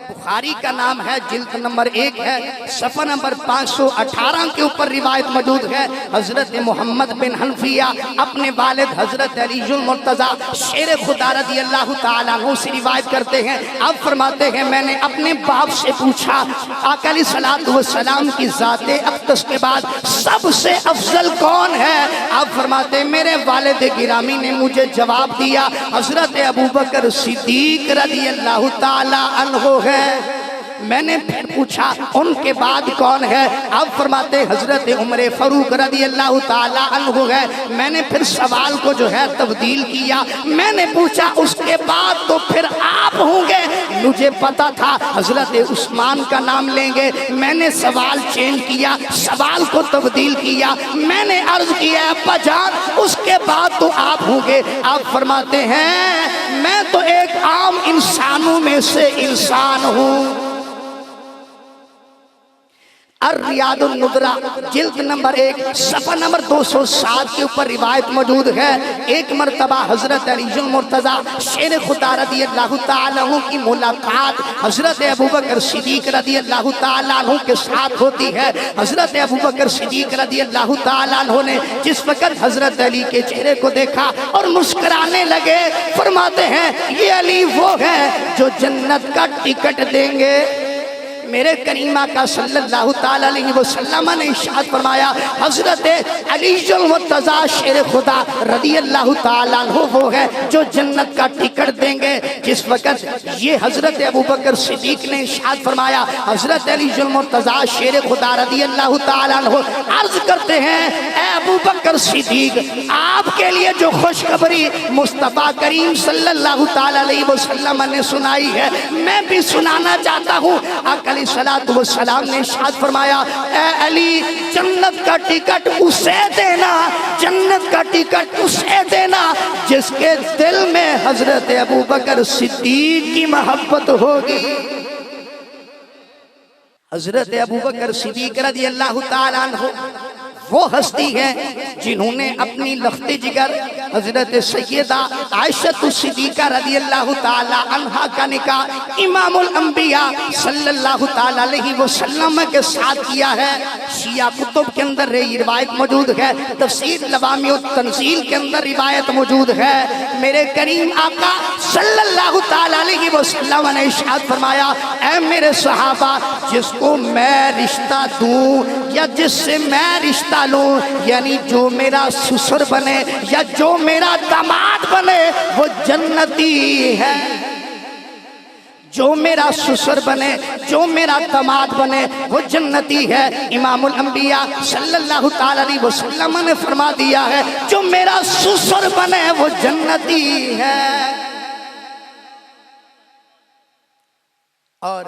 बुखारी का नाम है, जिल्द नंबर 1 है, सफ़ा नंबर 518 के ऊपर रिवायत मौजूद है। हजरत मोहम्मद बिन हनफिया अपने वालिद हजरत अलीजुल मुर्तज़ा शेर खुदा रज़ी अल्लाह ताला अन्हु से रिवायत करते हैं। अब फरमाते हैं, मैंने अपने बाप से पूछा आका अलैहिस्सलातु वस्सलाम की ज़ाते अक़दस के बाद सबसे अफजल कौन है? अब फरमाते हैं, मेरे वालिद गिरामी ने मुझे जवाब दिया, हजरत अबू बकर सिद्दीक रज़ी अल्लाह ताला अन्हु है। मैंने फिर पूछा उनके बाद कौन है? अब फरमाते हजरत उमर फारूक रज़ी अल्लाह ताला अन्हु है। मैंने फिर सवाल को जो है तब्दील किया, मैंने पूछा उसके बाद तो फिर आप होंगे। मुझे पता था हजरत उस्मान का नाम लेंगे। मैंने सवाल चेंज किया, सवाल को तब्दील किया, मैंने अर्ज किया अब्बा जान उसके बाद तो आप होंगे। आप फरमाते हैं, मैं तो एक आम इंसानों में से इंसान हूँ। अर्रियादुन नुदरा जिल्द नंबर 1 सफ़ा नंबर 207 के ऊपर रिवायत मौजूद है। एक मरतबा हजरत अलीजुल मुर्तज़ा शेर खुदा रज़ी अल्लाह ताला अन्हु की मुलाकात हजरत अबू बकर सिद्दीक रज़ी अल्लाह ताला अन्हु के साथ होती है। हजरत अबू बकर सिद्दीक रज़ी अल्लाह ताला अन्हु ने जिस वक़्त हजरत अली के चेहरे को देखा और मुस्कुराने लगे, फरमाते हैं, ये अली वो है जो जन्नत का टिकट देंगे। मेरे करीमा का सल्लल्लाहु ताला अलैहि वसल्लम ने इरशाद फरमाया, हजरत अलीजुल मुर्तज़ा शेर खुदा रज़ी अल्लाह ताला अन्हु वो है जो जन्नत का टिकट देंगे। जिस वक़्त ये हजरत अबू बकर सिद्दीक ने इरशाद फरमाया, हजरत अलीजुल मुर्तज़ा शेर खुदा रज़ी अल्लाह ताला अन्हु अर्ज करते हैं, ए अबू बकर सिद्दीक, आपके लिए जो खुशखबरी मुस्तफ़ा करीम सल्लल्लाहु ताला अलैहि वसल्लम ने सुनाई है, मैं भी सुनाना चाहता हूँ। सलातु वस्सलाम ने इरशाद फरमाया, ए अली, जन्नत का टिकट उसे देना, जन्नत का टिकट उसे देना जिसके दिल में हजरत अबू बकर सिद्दीक की मोहब्बत होगी। हजरत अबू बकर सिद्दीक रज़ी अल्लाह ताला अन्हु वो हस्ती है जिन्होंने अपनी लख्ते जिगर हजरत सैयदा आयशा सिद्दीका रज़ी अल्लाह ताला अन्हा का निकाह इमामुल अंबिया सल्लल्लाहु ताला अलैहि वसल्लम के साथ किया है। शिया कुतुब के अंदर ये रिवायत मौजूद है, तफसीर लवामिउत तंजील के अंदर रिवायत मौजूद है। मेरे करीम आका सल्लल्लाहु ताला अलैहि वसल्लम ने इरशाद फरमाया, ऐ मेरे सहाबा, जिसको मैं रिश्ता दूं या जिससे मैं रिश्ता लूं, यानी जो मेरा ससुर बने या जो मेरा दामाद बने वो जन्नती है। जो मेरा ससुर बने, जो मेरा दामाद बने वो जन्नती है। इमामुल अंबिया सल्लल्लाहु ताला अलैहि वसल्लम ने फरमा दिया है, जो मेरा ससुर बने वो जन्नती है। और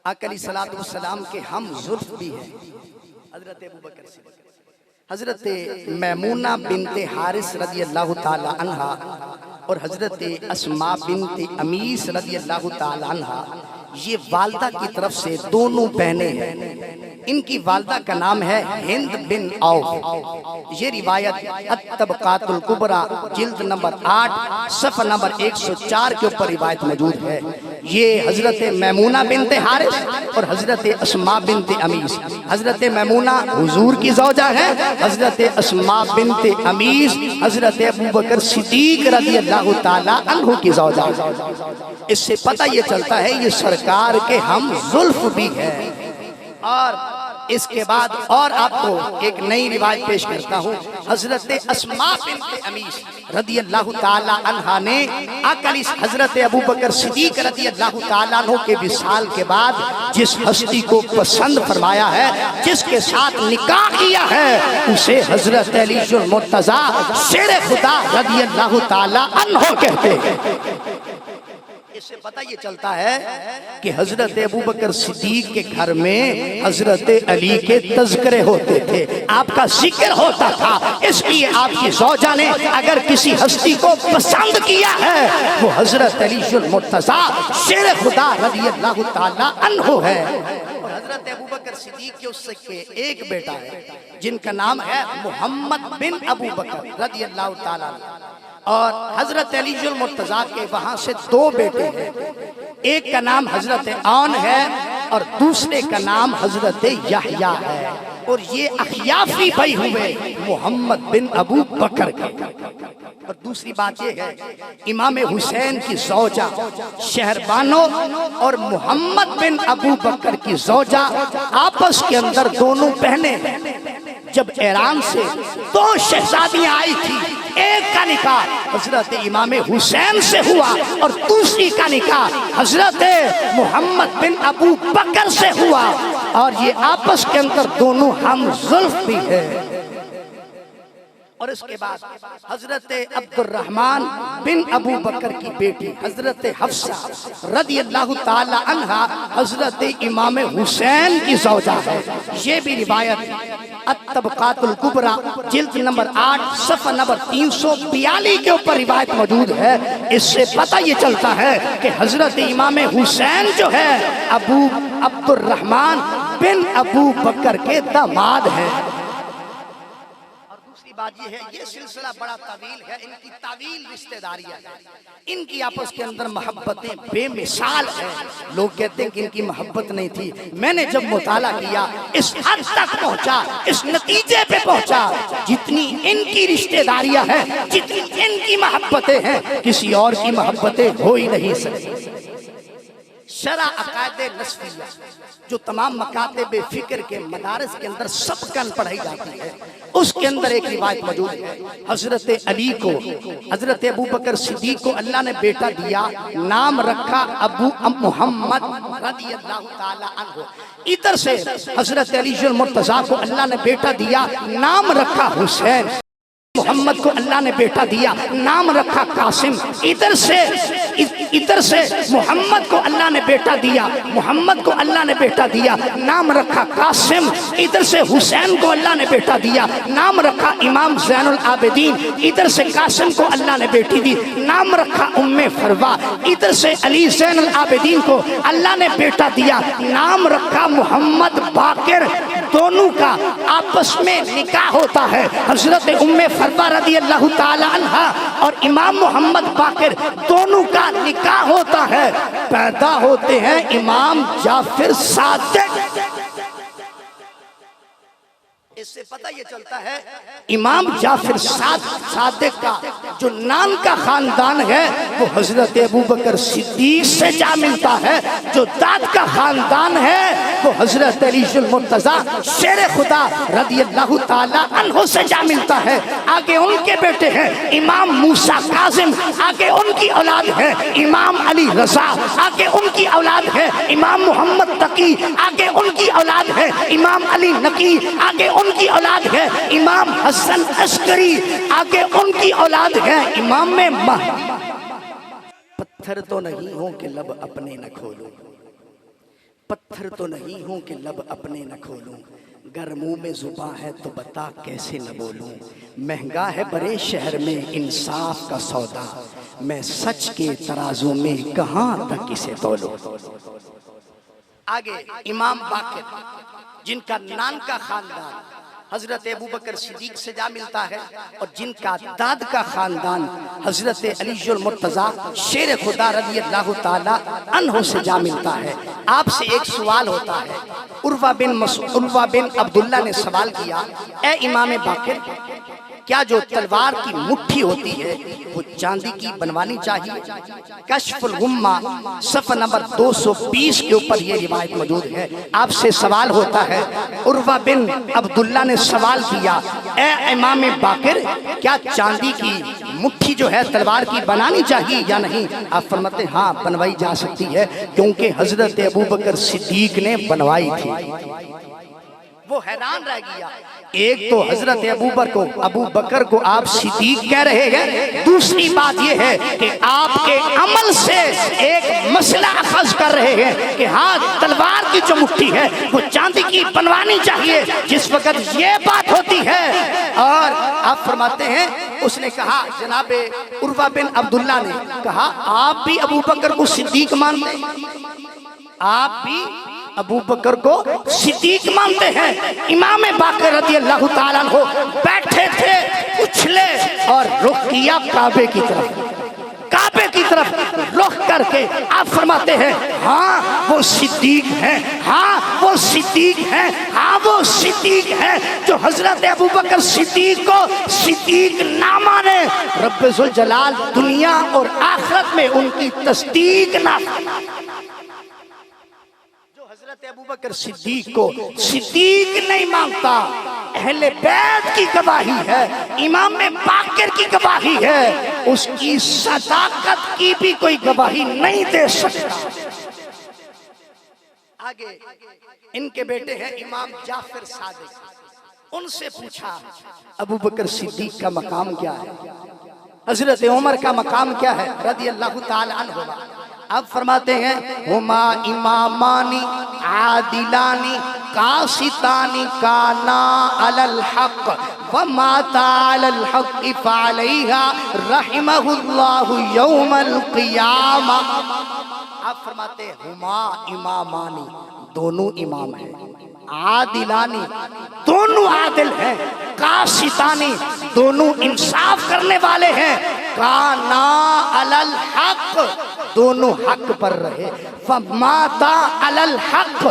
आका अलैहिस्सलातु वस्सलाम के हम जुल्फ भी हैं हजरत अबू बकर सिद्दीक, हजरत मैमूना बिनते हारिस रज़ी अल्लाह ताला अन्हा और हजरत अस्मा बिनते अमीस रज़ी अल्लाह ताला अन्हा, ये वालदा की तरफ से दोनों बहनें हैं। इनकी वालदा का नाम है हिंद बिन औफ। ये रिवायत अत-तबकातुल कुबरा जिल्द नंबर 8 सफ़ा नंबर 104 के ऊपर रिवायत मौजूद है। ये हजरत मैमूना बिनते हारिस और हजरत अस्मा बिनते अमीस, हजरत मैमूना हुजूर की ज़ौजा है, हजरत अस्मा बिनते अमीस हजरत अबू बकर सिद्दीक रज़ी अल्लाह ताला अन्हु की ज़ौजा। इससे पता ये चलता है ये सरकार के हम जुल्फ भी है। और इसके बाद और आपको एक नई रिवायत पेश करता हूँ। हजरत अस्मा बिनते अमीस रज़ी अल्लाह ताला अन्हा ने हजरत अबू बकर सिद्दीक रज़ी अल्लाह ताला अन्हु के विसाल के बाद जिस हस्ती को पसंद फरमाया है, जिसके साथ निकाह किया है, उसे हजरत अलीजुल मुर्तज़ा शेर खुदा रज़ी अल्लाह ताला अन्हु कहते हैं। इससे पता ये चलता है कि हजरत अबू बकर सिद्दीक के घर में हजरत अली के तज़किरे होते थे, आपका जिक्र होता था। इसलिए आपकी ज़ौजा ने अगर किसी हस्ती को पसंद किया है, वो हजरत अलीजुल मुर्तज़ा शेर खुदा रज़ी अल्लाह ताला अन्हु है। हजरत अबू बकर सिद्दीक के उससे के एक बेटा है जिनका नाम है मोहम्मद बिन अबू बकर रज़ी अल्लाह ताला अन्हु। और हजरत अलीजुल मुर्तजा के वहां से दो बेटे हैं, एक का नाम हजरत आन है और दूसरे का नाम हजरत यहया है। और ये अखियाफी भाई हुए मोहम्मद बिन अबू बकर के। और दूसरी बात ये है, इमाम हुसैन की ज़ौजा शहरबानो और मोहम्मद बिन अबू बकर की ज़ौजा आपस के अंदर दोनों बहनें जब ईरान से दो शहजादियां आई थी, एक का निकाह हजरत इमाम हुसैन से हुआ और दूसरी का निकाह हजरत मोहम्मद बिन अबू बकर से हुआ। और ये आपस के अंदर दोनों हम जुल्फ भी है। और इसके बाद हजरत अब्दुर्रहमान बिन अबू बकर की बेटी हजरत हफ्सा रज़ी अल्लाह ताला अन्हा हजरत इमाम हुसैन की ज़ौजा है। ये भी रिवायत अत-तबक़ातुल कुबरा जिल्द नंबर 8 सफ़ा नंबर 342 के ऊपर रिवायत मौजूद है। इससे पता ये चलता है कि हजरत इमाम हुसैन जो है अबू अब्दुर्रहमान बिन अबू बकर के दामाद है। बात ये है, ये सिलसिला बड़ा तवील है, इनकी तवील रिश्तेदारियां हैं, इनकी आपस के अंदर मोहब्बतें बेमिसाल है। लोग कहते हैं कि इनकी मोहब्बत नहीं थी। मैंने जब मुताला किया इस हद तक पहुंचा, इस नतीजे पे पहुंचा, जितनी इनकी रिश्तेदारियां हैं, जितनी इनकी मोहब्बतें हैं, किसी और की मोहब्बतें हो ही नहीं सकती। शरा अकायदे नस्फिया जो तमाम मकातब फिक्र के मदारस के अंदर सबकन पढ़ाई जाती है, उसके अंदर एक रिवायत मौजूद है। हजरत अली को, हजरत अबू बकर सिद्दीक को अल्लाह ने बेटा दिया, नाम रखा अबू मोहम्मद रज़ी अल्लाह ताला अन्हु। इधर से हजरत अलीजुल मुर्तजा को अल्लाह ने बेटा दिया, नाम रखा हुसैन। मोहम्मद को अल्लाह ने बेटा दिया, नाम रखा कासिम। इधर से मोहम्मद को अल्लाह ने बेटा दिया, मोहम्मद को अल्लाह ने बेटा दिया, नाम रखा कासिम। इधर से हुसैन को अल्लाह ने बेटा दिया, नाम रखा इमाम ज़ैनुल आबिदीन। इधर से कासिम को अल्लाह ने बेटी दी, नाम रखा उम्मे फरवा। इधर से अली ज़ैनुल आबिदीन को अल्लाह ने बेटा दिया, नाम रखा मोहम्मद बाकिर। दोनों का आपस में निकाह होता है। हजरत उम्मे फरवा रज़ी अल्लाह ताला अन्हा और इमाम मोहम्मद बाकिर दोनों का निकाह होता है। पैदा होते हैं इमाम जाफिर सादिक। इससे पता ये चलता है इमाम जाफिर सादिक का जो नाम का खानदान है वो हजरत अबू बकर सिद्दीक से जा मिलता है, जो दाद का खानदान है वो हजरत अलीजुल मुर्तजा शेर खुदा रज़ी अल्लाह ताला अन्हु से जा मिलता है। आगे उनके बेटे हैं इमाम मूसा काजिम, आगे उनकी औलाद है इमाम अली रजा, आगे उनकी औलाद है इमाम मोहम्मद तकी, आगे उनकी औलाद है इमाम अली नकी, आगे उनकी औलाद है इमाम हसन अस्करी, आगे उनकी औलाद है इमाम में पत्थर तो नहीं हूं कि लब अपने न खोलूं, पत्थर तो नहीं हूं कि लब अपने न खोलूं, गर मुंह में जुबां है तो बता कैसे न बोलूं, महंगा है बड़े शहर में इंसाफ का सौदा, मैं सच के तराजू में कहां तक इसे तोलूं। आगे इमाम बाकिर जिनका नाम का खानदान हजरत अबू बकर सिद्दीक से जा मिलता है और जिनका दाद का खानदान हजरत अलीजुल मुर्तजा शेर खुदा रज़ी अल्लाह ताला अन्हु से जा मिलता है। आपसे एक सवाल होता है। उर्वा बिन अब्दुल्ला ने सवाल किया, ए इमाम बाकिर, क्या जो तलवार की मुट्ठी होती है वो चांदी की बनवानी चाहिए? कश्फुल गुम्मा सफ़ा नंबर 220 के ऊपर ये रिवायत मौजूद है। आपसे सवाल होता है, उर्वा बिन अब्दुल्ला ने सवाल किया, ए इमाम बाकिर, क्या चांदी की मुट्ठी जो है तलवार की बनानी चाहिए या नहीं? आप फरमाते हाँ बनवाई जा सकती है, क्योंकि हजरत अबू बकर सिद्दीक ने बनवाई थी। वो हैरान रह गया। एक तो हजरत अबू बकर को आप सिद्दीक कह रहे हैं, दूसरी बात यह है कि आपके अमल से एक मसला अखज़ कर रहे हैं कि हाँ तलवार की जो मुट्ठी है वो चांदी की बनवानी चाहिए। जिस वक्त ये बात होती है और आप फरमाते हैं, उसने कहा, जनाबे उर्वा बिन अब्दुल्ला ने कहा, आप भी अबू बकर को सिद्दीक मानते हैं? आप भी अबू बकर को सिद्दीक मानते हैं। इमाम बाकर रज़ी अल्लाह ताला अन्हु बैठे थे, उछले और रुख किया काबे की तरफ। काबे की तरफ रुख करके आप फरमाते हैं, हाँ वो सिद्दीक हैं, हाँ वो सिद्दीक हैं, हाँ वो सिद्दीक हैं। जो हजरत अबू बकर सिद्दीक को सिद्दीक ना माने, रब्बुल जलाल दुनिया और आखिरत में उनकी तस्दीक ना करे। हजरत अबू बकर सिद्दीक को सिद्दीक नहीं मानता, अहले बैत की गवाही है, इमाम बाकर की गवाही है, उसकी सदाकत की भी कोई गवाही नहीं दे सकता। आगे इनके बेटे हैं इमाम जाफर सादिक, उनसे पूछा अबू बकर सिद्दीक का मकाम क्या है, हजरत उमर का मकाम क्या है रज़ी अल्लाह ताला अन्हु। अब फरमाते हैं, हुमा इमामानी आदिलानी कासितानी काना अलल हक व माता अलल हक फअलैहा रहमहुल्लाहु यौमल क़ियामा। अब फरमाते हैं, हुमा इमामानी, दोनों इमाम हैं, आदिलानी, दोनों आदिल हैं, कासितानी, दोनों इंसाफ करने वाले हैं, काना अलल हक, दोनों हक पर रहे, फमाता अलल हक,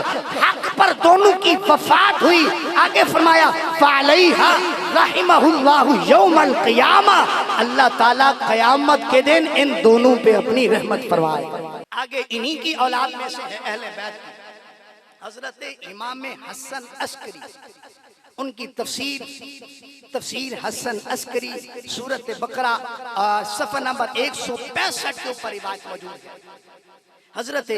हक पर दोनों की वफात हुई। आगे फरमाया, फअलैहा रहमहुल्लाहु यौमल क़ियामा, अल्लाह ताला क़यामत के दिन इन दोनों पे अपनी रहमत फरमाए। आगे इन्हीं की औलाद में से है अहले बैत हजरत इमाम हसन अस्करी, उनकी तफसीर हसन अस्करी सूरत बकरा सफ़ा नंबर 165 के ऊपर रिवायत मौजूद है। हजरत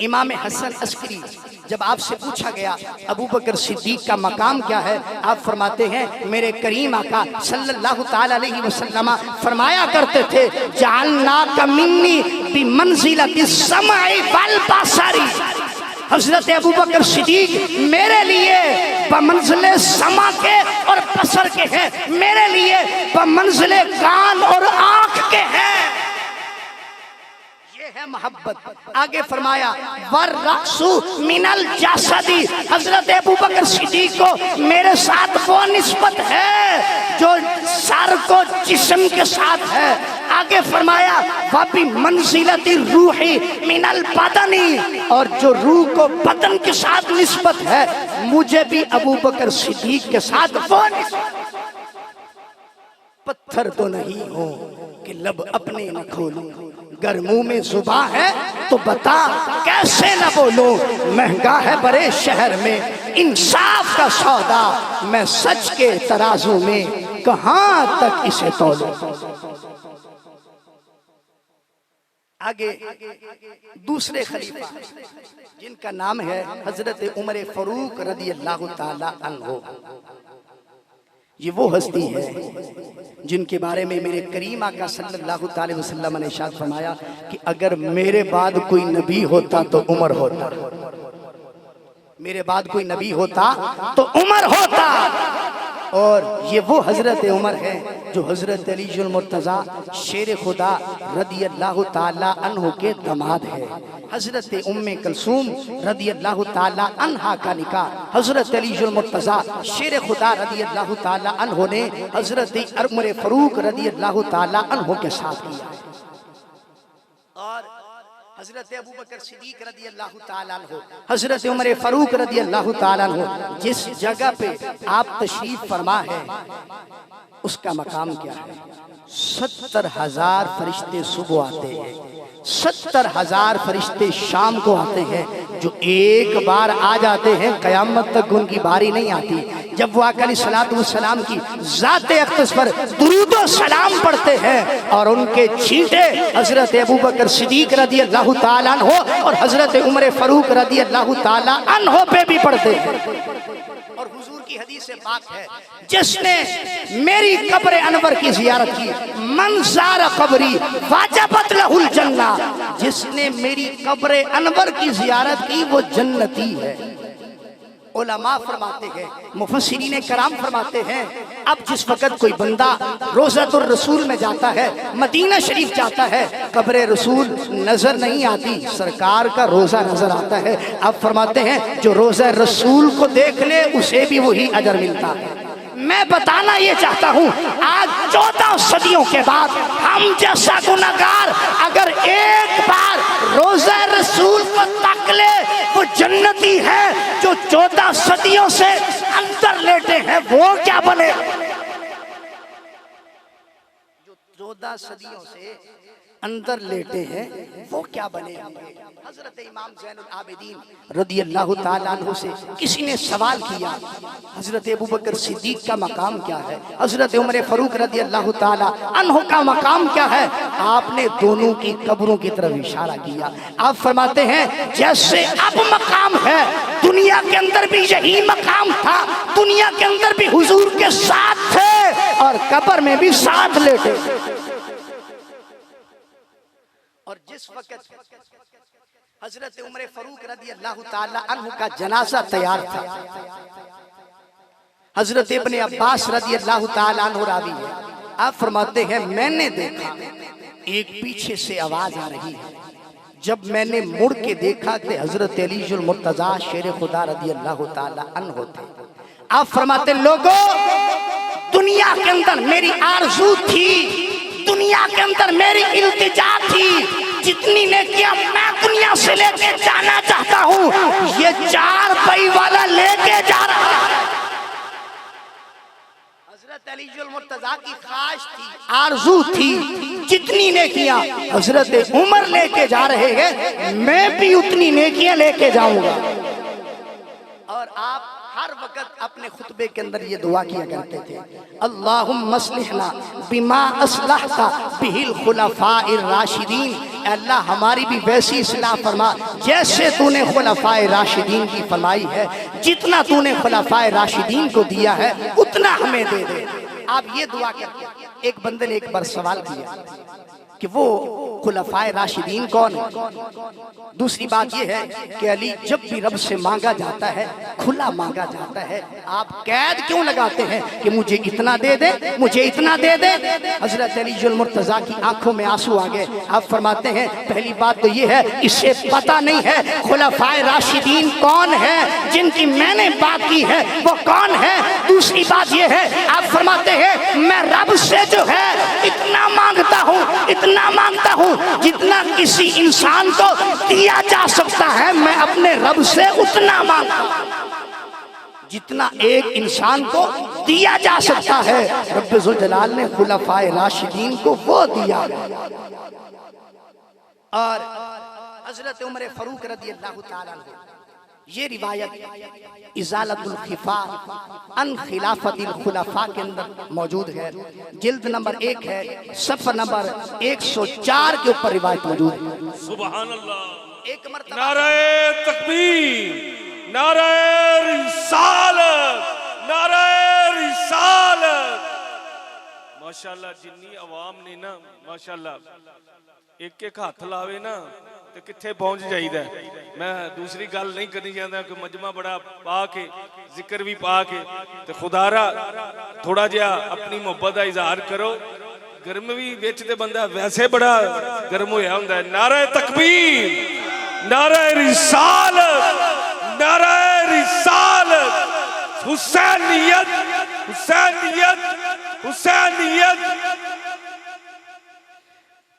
इमाम हसन अस्करी, जब आपसे पूछा गया अबू बकर सिद्दीक का मकाम क्या है, आप फरमाते हैं, मेरे करीम आका सल्लल्लाहु ताला अलैहि वसल्लम फरमाया करते थे, जअलनाका मिन्नी बिमंज़िलति समाई वल बसरी। हजरत अबू बकर सिद्दीक मेरे लिए बमंज़िले समा के और बसर के हैं, मेरे लिए बमंज़िले कान और आँख के हैं। है मोहब्बत। आगे फरमाया, वर रक्सु मिनल जासदी, हजरत अबू बकर सिद्दीक को मेरे साथ वो निस्बत है जो सर को जिस्म के साथ है। आगे फरमाया, वबी मंजिलती रूही मिनल बदनी, और जो रूह को बदन के साथ निस्बत है, मुझे भी अबू बकर सिद्दीक के साथ वो निस्बत। पत्थर तो नहीं हो कि लब अपने न खोलूं, गर मुंह में जुबान है तो बता कैसे न बोलूं। महंगा है बड़े शहर में इंसाफ का सौदा, मैं सच के तराजू में कहां तक इसे तोलूं। आगे दूसरे खलीफा जिनका नाम है हजरत उमर फारूक रज़ी अल्लाह ताला अन्हु, ये वो हस्ती है जिनके बारे में मेरे करीम आका सल्लल्लाहु अलैहि वसल्लम ने इरशाद फरमाया कि अगर मेरे बाद कोई नबी होता तो उमर होता, मेरे बाद कोई नबी होता तो उमर होता। और ये वो हजरत उमर है जो हजरत अलीजुल मुर्तज़ा शेर खुदा रज़ी अल्लाह ताला अन्हु के दामाद है। हजरत उम्मे कुलसूम रज़ी अल्लाह ताला अन्हा का निकाह हजरत अलीजुल मुर्तज़ा शेर खुदा रज़ी अल्लाह ताला अन्हु ने हजरत उमर फारूक रज़ी अल्लाह ताला अन्हु के साथ किया। और हजरत अबू बकर सिद्दीक रज़ी अल्लाह ताला अन्हु, हजरत उमर फारूक रज़ी अल्लाह ताला अन्हु, जिस जगह पे आप तशरीफ फरमा है उसका मकाम क्या है? 70,000 फरिश्ते सुबह आते हैं, 70,000 फरिश्ते शाम को आते हैं, जो एक बार आ जाते हैं कयामत तक उनकी बारी नहीं आती। जब वो आका अलैहिस्सलातु वस्सलाम की ज़ाते अक़दस पर दुरूद व सलाम पढ़ते हैं और उनके छींटे हजरत अबू बकर सिद्दीक रज़ी अल्लाह ताला अन्हु और हजरत उमर फारूक रज़ी अल्लाह ताला अन्हु पे भी पढ़ते हैं। और हुजूर की हदीस से बात है, जिसने मेरी कब्र अनवर की जियारत की, मन ज़ारा कब्री वाजबत लहुल जन्ना, जिसने मेरी कब्र अनवर की जियारत की वो जन्नती है। उलमा फरमाते हैं, मुफस्सिरीन कराम फरमाते हैं, अब जिस वक़्त कोई बंदा रोज़ातुर रसूल में जाता है, मदीना शरीफ जाता है, कब्र रसूल नजर नहीं आती, सरकार का रोज़ा नजर आता है। अब फरमाते हैं जो रोज़ा रसूल को देख ले उसे भी वही अजर मिलता है। मैं बताना ये चाहता हूँ, आज 14 सदियों के बाद हम जैसा गुनहगार अगर एक बार रोज़ा रसूल को तक ले वो जन्नती है। जो 14 सदियों से अंदर लेटे हैं वो क्या बने? जो 14 सदियों से अंदर लेटे हैं वो क्या बने? हजरत इमाम ज़ैनुल आबिदीन रदियल्लाहु ताला अन्हु से किसी ने सवाल किया, हजरत अबू बकर सिद्दीक का मकाम क्या है, हजरत उमर फारूक रदियल्लाहु ताला अन्हु का मकाम क्या है? आपने दोनों की कब्रों की तरफ इशारा किया। आप फरमाते हैं जैसे अब मकाम है, दुनिया के अंदर भी यही मकाम था, दुनिया के अंदर भी हुजूर के साथ थे और कब्र में भी साथ लेटे। और जिस वक्त हजरत उमर फारूक रदियल्लाहु ताला अन्हु का जनाजा तैयार था, हजरत इब्ने अब्बास रदियल्लाहु ताला अन्हु रावी है, आप फरमाते हैं मैंने देखा एक पीछे से आवाज आ रही है। जब मैंने मुड़ के देखा कि हजरत अलीजुल मुर्तजा शेर खुदा रदियल्लाहु ताला अन्हु थे। आप फरमाते लोगों, दुनिया के अंदर मेरी आरज़ू थी, दुनिया के अंदर मेरी इल्तिजा थी, जितनी ने किया मैं दुनिया से लेके जाना चाहता हूँ, ये 4 पई वाला लेके जा रहा है। हजरत अलीजुल मुर्तजा की ख्वाहिश थी, आरज़ू थी, जितनी ने किया हजरत उमर लेके जा रहे हैं, मैं भी उतनी नेकियां लेके जाऊंगा। और आप हर वक्त अपने खुतबे के अंदर ये दुआ किया करते थे, अल्लाहुम्मा अस्लिहना बिमा अस्लहता बिहिल खुलफाए राशिदीन। अल्लाह हमारी भी वैसी इस्लाह फरमा जैसे तूने खुलफाए राशिदीन की फरमाई है। जितना तूने खुलफाए राशिदीन को दिया है उतना हमें दे दे। आप ये दुआ करते। एक बंदे ने एक बार सवाल किया कि वो खुलफाए राशिदीन कौन है। दूसरी बात यह है कि अली जब भी रब से मांगा जाता है खुला मांगा जाता है, आप कैद क्यों लगाते हैं कि मुझे इतना दे दे, मुझे इतना दे दे। हजरत अलीजुल मुर्तजा की आंखों में आंसू आ गए। आप फरमाते हैं पहली बात तो ये है इसे पता नहीं है खुलफाए राशिदीन कौन है, जिनकी मैंने बात की है वो कौन है। दूसरी बात यह है आप फरमाते हैं मैं रब से जो है इतना मांगता हूँ, इतना मांगता हूँ जितना किसी इंसान को दिया जा सकता है, मैं अपने रब से उतना मांगता हूँ जितना एक इंसान को दिया जा सकता है। रब्बे जुल जलाल ने खुलफाए राशिदीन को वो दिया। और हजरत उमर फारूक रदियल्लाहु ताला अन्हु, ये रिवायत इजालतुल खिफा अन खिलाफतिल खुलफा के अंदर मौजूद है। जिल्द नंबर 1 है, सफ़र नंबर 104 के ऊपर रिवायत मौजूद है। सुभान अल्लाह। एक मरतबा नारे तकबीर, नारे रिसालत, नारे रिसालत। माशाल्लाह जिन्नी आवाम ने ना माशाल्लाह एक एक हाथ लावे ना तो किथे पहुंच जाइदा। मैं दूसरी गल नहीं करनी चाहता कि मजमा बड़ा पा के जिक्र भी पा के ते खुदारा थोड़ा जिहा अपनी मोहब्बत का इजहार करो। गर्म भी विच ते बंदा वैसे बड़ा गर्म होया हुंदा है। नारे तकबीर, नारे रिसालत, नारे रिसालत। हुसैनियत, हुसैनियत, हुसैनियत।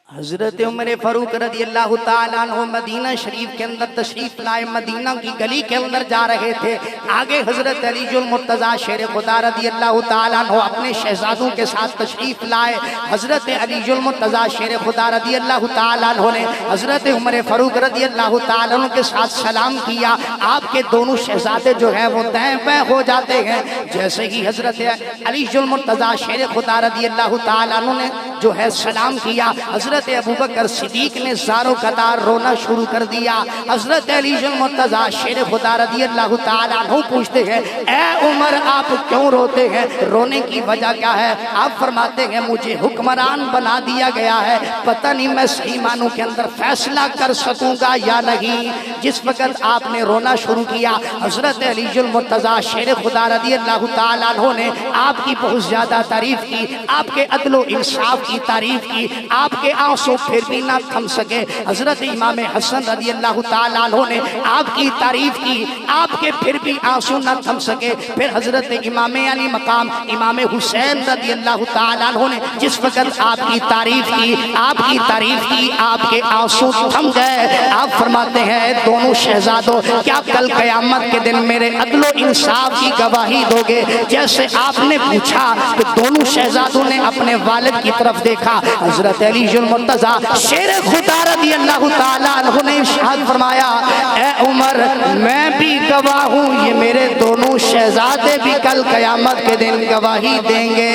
हजरत उमर फारूक रदियल्लाहु ताला अन्हु मदीना शरीफ के अंदर तशरीफ लाए, मदीना की गली के अंदर जा रहे थे। आगे हजरत अलीजुल मुर्तजा शेर खुदा रदियल्लाहु ताला अन्हु अपने शहजादों के साथ तशरीफ लाए। हजरत अलीजुल मुर्तजा शेर खुदा रदियल्लाहु ताला अन्हु ने हजरत उमर फारूक रदियल्लाहु ताला अन्हु के साथ सलाम किया। आपके दोनों शहजादे जो है वो दाएं बाएं हो जाते हैं। जैसे ही हजरत अलीजुल मुर्तजा शेर खुदा रदियल्लाहु ताला अन्हु ने जो है सलाम किया, हजरत हजरत अबू बकर सिद्दीक ने ज़ारो कतार रोना शुरू कर दिया। हजरत अली मुर्तज़ा शेर खुदा रज़ी अल्लाह ताला अन्हु पूछते हैं, ए उमर आप क्यों रोते हैं, रोने की वजह क्या है? आप फरमाते हैं मुझे हुक्मरान बना दिया गया है, पता नहीं मैं सही मानों के अंदर फैसला कर सकूंगा या नहीं। जिस वक्त आपने रोना शुरू किया, हजरत अली मुर्तज़ा शेर खुदा रज़ी अल्लाह ताला अन्हु ने आपकी बहुत ज्यादा तारीफ की, आपके अदलो इंसाफ की तारीफ की। आपके आंसू फिर भी ना थम सके। हजरत इमाम हसन रज़ी अल्लाह ताला अन्हु ने आपकी तारीफ की, आपके फिर भी आंसू ना थम सके। फिर हजरत इमाम अली मकाम इमाम हुसैन रज़ी अल्लाह ताला अन्हु ने जिस वक्त आपकी तारीफ की, आपकी तारीफ की, आपके आंसू थम गए। आप फरमाते हैं दोनों शहजादों, क्या कल क़यामत के दिन मेरे अदलो इंसाफ की गवाही दोगे? जैसे आपने पूछा तो दोनों शहजादों ने अपने वालिद की तरफ देखा। हजरत अली मुर्तज़ा शेर खुदा रज़ी अल्लाह ताला अन्हु ने इरशाद फरमाया, ए उमर मैं भी गवाह हूँ, ये मेरे दोनों शहजादे भी कल क़यामत के दिन गवाही देंगे।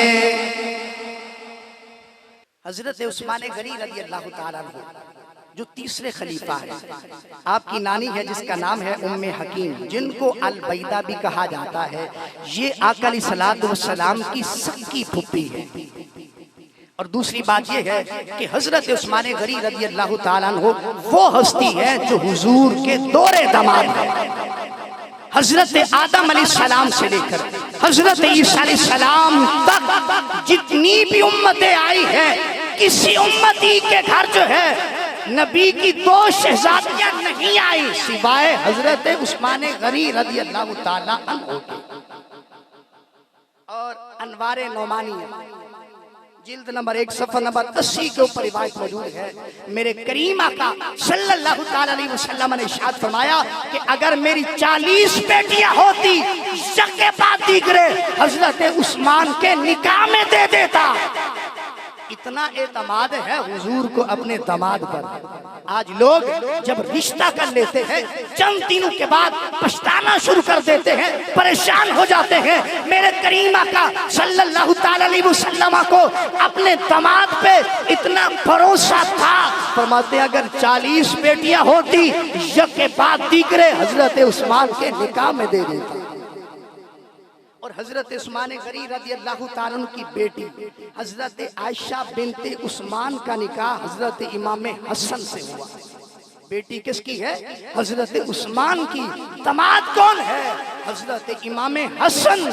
हजरत उस्मान गनी रज़ी अल्लाह ताला अन्हु जो तीसरे खलीफा है, आपकी नानी है जिसका नाम है उम्मे हकीम, जिनको अल बैदा भी कहा जाता है। ये आका अलैहिस्सलातु वस्सलाम की सक्की फुप्पी है। और दूसरी बात यह है कि हजरत उस्मान गनी रज़ी अल्लाह ताला अन्हु वो हस्ती है जो हुजूर के दोरे दामाद है। हजरत आदम अलैहिस्सलाम से लेकर हजरत ईसा अलैहिस्सलाम तक जितनी भी उम्मतें आई है, किसी उम्मती के घर जो है नबी की दो शहजादियां नहीं आई सिवाय हजरत उस्मान गनी रज़ी अल्लाह ताला अन्हु के। और अनवारे नौमानी जिल्द नंबर 1 सफ़ा नंबर 80 के ऊपर रिवायत मौजूद है। मेरे करीम आका सल्लल्लाहु ताला अलैहि वसल्लम ने इरशाद फरमाया कि अगर मेरी 40 बेटियां होती, यके बाद दीगरे हजरत उस्मान के निकाह में दे देता। इतना एतमाद है हुजूर को अपने दामाद पर। आज लोग जब रिश्ता कर लेते हैं, चंद दिनों के बाद पछताना शुरू कर देते हैं, परेशान हो जाते हैं। मेरे करीम आका सल्लल्लाहु ताला अलैहि वसल्लम को अपने दामाद पे इतना भरोसा था, फरमाते अगर 40 बेटियां होती, यके बाद दीगरे हजरत उस्मान के निकाह में दे देता। और हजरत उस्मान गनी रज़ी अल्लाह ताला अन्हु की बेटी हजरत आयशा बिनते उस्मान का निकाह हजरत इमाम हसन से हुआ। बेटी किसकी है? हजरत उस्मान की। दामाद कौन है? हजरत इमाम हसन।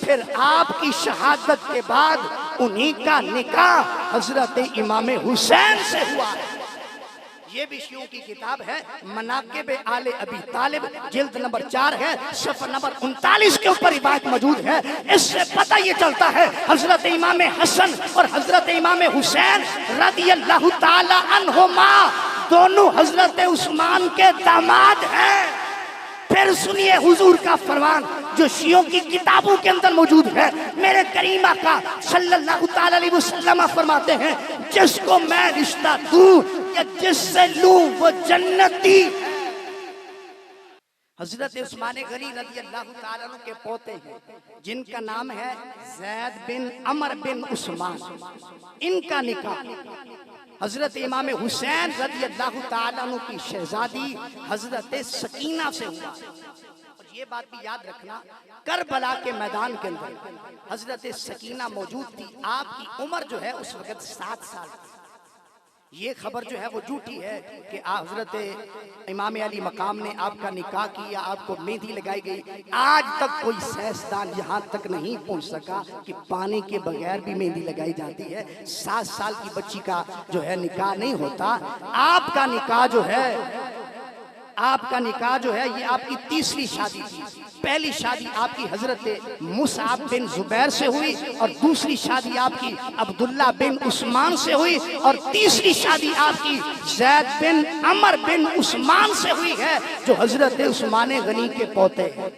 फिर आपकी शहादत के बाद उन्हीं का निकाह हजरत इमाम हुसैन से हुआ। ये भी शियों की किताब है मनाक़िब आले अबी तालिब, जिल्द नंबर 4 है, सफ़ा नंबर 39 के ऊपर रिवायत मौजूद है। इससे पता ये चलता है हजरत इमाम हसन और हजरत इमाम हुसैन रज़ी अल्लाह ताला अन्हुमा दोनों हजरत उस्मान के दामाद हैं। फिर सुनिए हुजूर का फरमान जो शियों की किताबों के अंदर मौजूद है। मेरे करीम आका सल्लल्लाहु ताला अलैहि वसल्लम फरमाते हैं, जिसको मैं रिश्ता दूं या जिससे लूं वो जन्नती। हजरत उस्मान गनी रज़ी अल्लाह ताला अन्हु के पोते हैं जिनका नाम है ज़ैद बिन अमर बिन उस्मान। इनका निकाह हजरत इमाम हुसैन रज़ी अल्लाह ताला अन्हु की शहजादी हजरत सकीना से हुआ। और ये बात भी याद रखना, करबला के मैदान के अंदर हजरत सकीना मौजूद थी। आपकी उम्र जो है उस वक्त 7 साल। ये खबर जो है वो झूठी है कि हजरत इमाम अली मकाम ने आपका निकाह किया, आपको मेहंदी लगाई गई। आज तक कोई साइंसदान यहाँ तक नहीं पहुँच सका कि पानी के बगैर भी मेहंदी लगाई जाती है। 7 साल की बच्ची का जो है निकाह नहीं होता। आपका निकाह जो है ये आपकी तीसरी शादी थी। पहली शादी आपकी हजरत मुसअब बिन जुबैर से हुई और दूसरी शादी आपकी अब्दुल्ला बिन उस्मान से हुई और तीसरी शादी आपकी ज़ैद बिन अमर बिन उस्मान से हुई है जो हजरत उस्मान गनी के पोते हैं।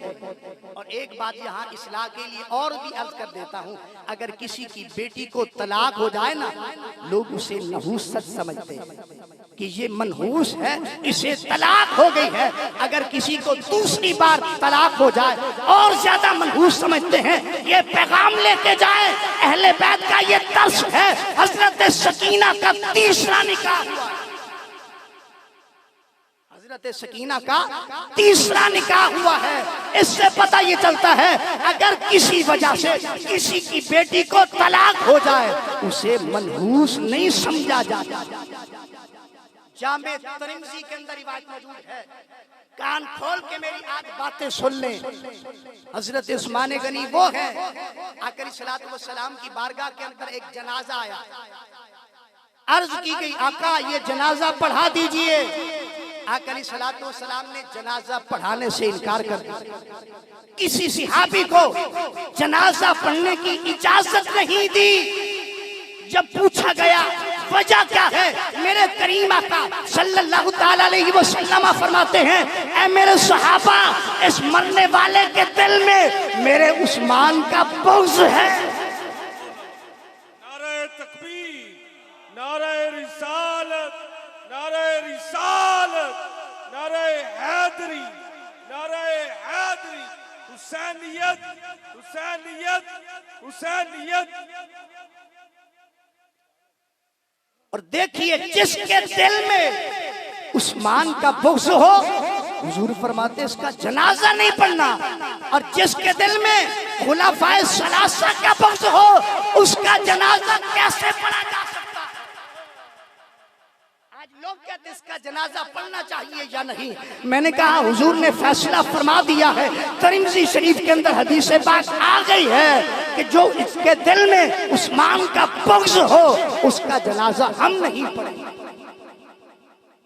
और एक बात यहाँ इस्लाह के लिए और भी अर्ज कर देता हूँ, अगर किसी की बेटी को तलाक हो जाए ना, लोग उसे नहूसत समझते हैं कि ये मनहूस है, इसे तलाक हो गई है। अगर किसी को दूसरी बार तलाक हो जाए और ज्यादा मनहूस समझते हैं, ये पैगाम लेके जाए। अहले बैत का ये तर्स है। हजरत सकीना का तीसरा निकाह हुआ, हजरत सकीना का तीसरा निकाह हुआ है। इससे पता ये चलता है अगर किसी वजह से किसी की बेटी को तलाक हो जाए, उसे मनहूस नहीं समझा जाता। जामे तिरमिज़ी के अंदर रिवायत मौजूद है, कान खोल के मेरी आज बातें सुन लें। हजरत उस्मान गनी वो है, आका अलैहिस्सलातु वस्सलाम की बारगाह के अंदर एक जनाजा आया। अर्ज की गई आका ये जनाजा पढ़ा दीजिए। आका अलैहिस्सलातु वस्सलाम ने जनाजा पढ़ाने से इनकार कर दिया। किसी सहाबी को जनाजा पढ़ने की इजाजत नहीं दी। जब पूछा गया वजह क्या है, मेरे करीम आका सल्लल्लाहु ताला अलैहि वसल्लम फरमाते हैं, ऐ मेरे सहाबा, इस मरने वाले के दिल में मेरे उस्मान का बुग़्ज़ है। नारे तकबीर, नारे रिसालत, नारे रिसालत, नारे हैदरी, नारे हैदरी, हुसैनियत, हुसैनियत, हुसैनियत। और देखिए जिसके दिल में उस्मान का बुग़्ज़ हो, हुजूर फरमाते इसका जनाजा नहीं पढ़ना। और जिसके दिल में खुलाफाए सलासा का बुग़्ज़ हो, उसका जनाजा कैसे पढ़ा जा सकता? आज लोग कहते हैं इसका जनाजा पढ़ना चाहिए या नहीं। मैंने कहा हुजूर ने फैसला फरमा दिया है। तिरमिज़ी शरीफ के अंदर हदीस पाक आ गई है कि जो इसके दिल में उस्मान का बुग़्ज़ हो, उसका जनाजा हम नहीं पढ़ेंगे।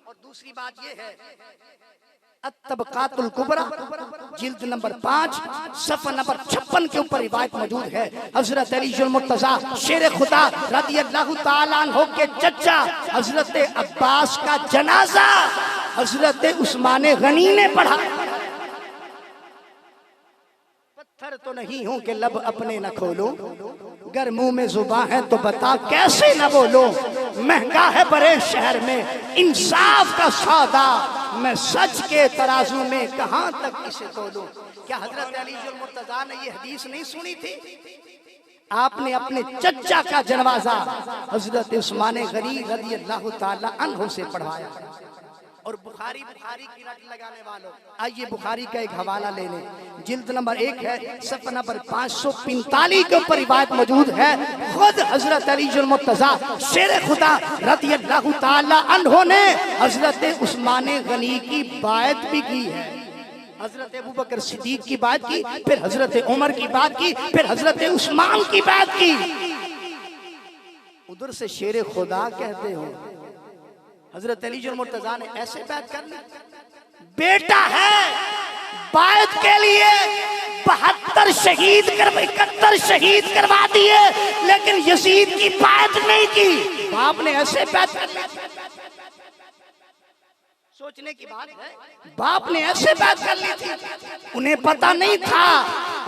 और दूसरी बात ये है, अत-तबक़ातुल कुबरा जिल्द नंबर 5 सफ़ा नंबर 56 के ऊपर रिवायत मौजूद है। हजरत अलीजुल मुर्तज़ा शेर खुदा रज़ियल्लाहु ताला अन्हु के चचा हजरत अब्बास का जनाजा हजरत उस्मान गनी ने पढ़ा। पत्थर तो नहीं हूं कि लब अपने न खोलो, गर मुंह में जुबान है तो बता कैसे न बोलो। महंगा है बड़े शहर में इंसाफ का सौदा, मैं सच के तराजू में कहां तक इसे तोलूं। क्या हजरत अलीजुल मुर्तज़ा ने ये हदीस नहीं सुनी थी? आपने अपने चचा का जनाजा हजरत उस्मान गनी रज़ियल्लाहु ताला अन्हु से पढ़वाया। और बुखारी की रट लगाने वालों, आइए बुखारी का एक हवाला ले लें। जिल्द नंबर 1 है, सफ़ा नंबर 545 के ऊपर रिवायत मौजूद है। खुद हजरत अलीजुल मुर्तज़ा शेर खुदा रज़ियल्लाहु ताला अन्हु ने हजरत उस्मान गनी की बात भी की है। हजरत अबू बकर सिद्दीक की बात की, फिर हजरत उमर की बात की, फिर हजरत उस्मान की बात की। उधर से शेर खुदा कहते हो, हजरत अलीजुल मुर्तज़ा ने ऐसे बात कर ली। बेटा है, बात के लिए 71 शहीद 71 शहीद करवा दिए, लेकिन यजीद की बात नहीं की। बाप ने ऐसे बात कर ली। सोचने की बात है, बाप ने ऐसे बात कर ली थी। उन्हें पता नहीं था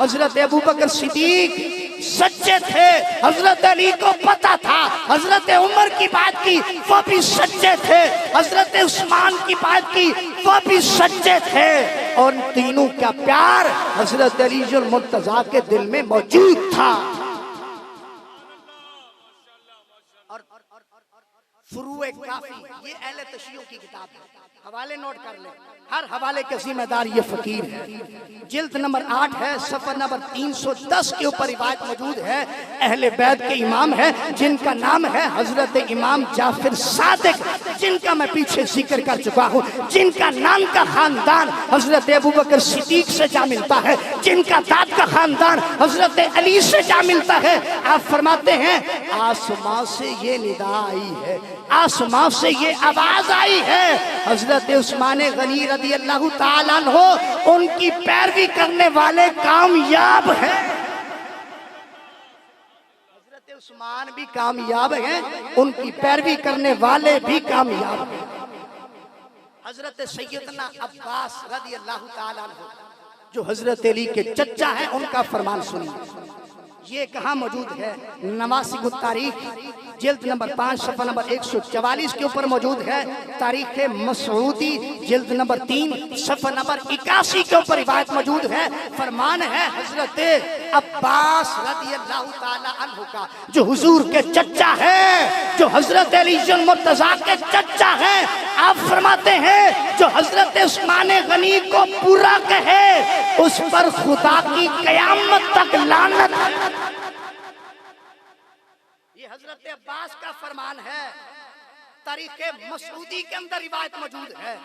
हजरत अबू बकर सिद्दीक सच्चे थे, हजरत अली को पता था। हजरत उमर की बात की, वो भी सच्चे थे। हजरत उस्मान की बात की, वो भी सच्चे थे। और तीनों का प्यार हजरत अलीजुल मुर्तज़ा के दिल में मौजूद था। और फुरूए काफी ये अहले तशय्युअ की किताब है, हवाले नोट कर ले। हर हवाले के जिम्मेदार ये फकीर है। जिल्द नंबर 8 है, सफ़ा नंबर 310 के ऊपर रिवायत मौजूद है। अहले बैत के इमाम है जिनका नाम है हजरत इमाम जाफर सादिक, जिनका मैं पीछे जिक्र कर चुका हूँ। जिनका नाम का खानदान हजरत अबू बकर सिद्दीक से जा मिलता है, जिनका दाद का खानदान हजरत अली से जा मिलता है। आप फरमाते हैं आसमां से ये निदा आई है, आसमां से ये आवाज आई है, हजरत उस्मान गनी रज़ियल्लाहु ताला अन्हु उनकी पैरवी करने वाले कामयाब हैं। हजरत उस्मान भी कामयाब हैं, उनकी पैरवी करने वाले भी कामयाब हैं। हजरत सैयदना अब्बास रज़ियल्लाहु ताला अन्हु जो हजरत अली के चचा हैं, उनका फरमान सुनिए। ये कहाँ मौजूद है? नवासिक तारीख जिल्द नंबर 5 सफ़ा नंबर 144 के ऊपर मौजूद है। तारीख मसऊदी जिल्द नंबर 3 सफ़ा नंबर 81 के ऊपर रिवायत मौजूद है। फरमान है हजरत अब्बास रज़ियल्लाहु ताला अन्हु का, जो हुजूर के चचा है, जो हजरत अली मुर्तजा के चचा है। आप फरमाते हैं जो हजरत उस्मान गनी को पूरा कहे उस पर खुदा की कयामत तक लानत। ये हजरत अब्बास का फरमान है। तारीख मसऊदी के अंदर रिवायत मौजूद है,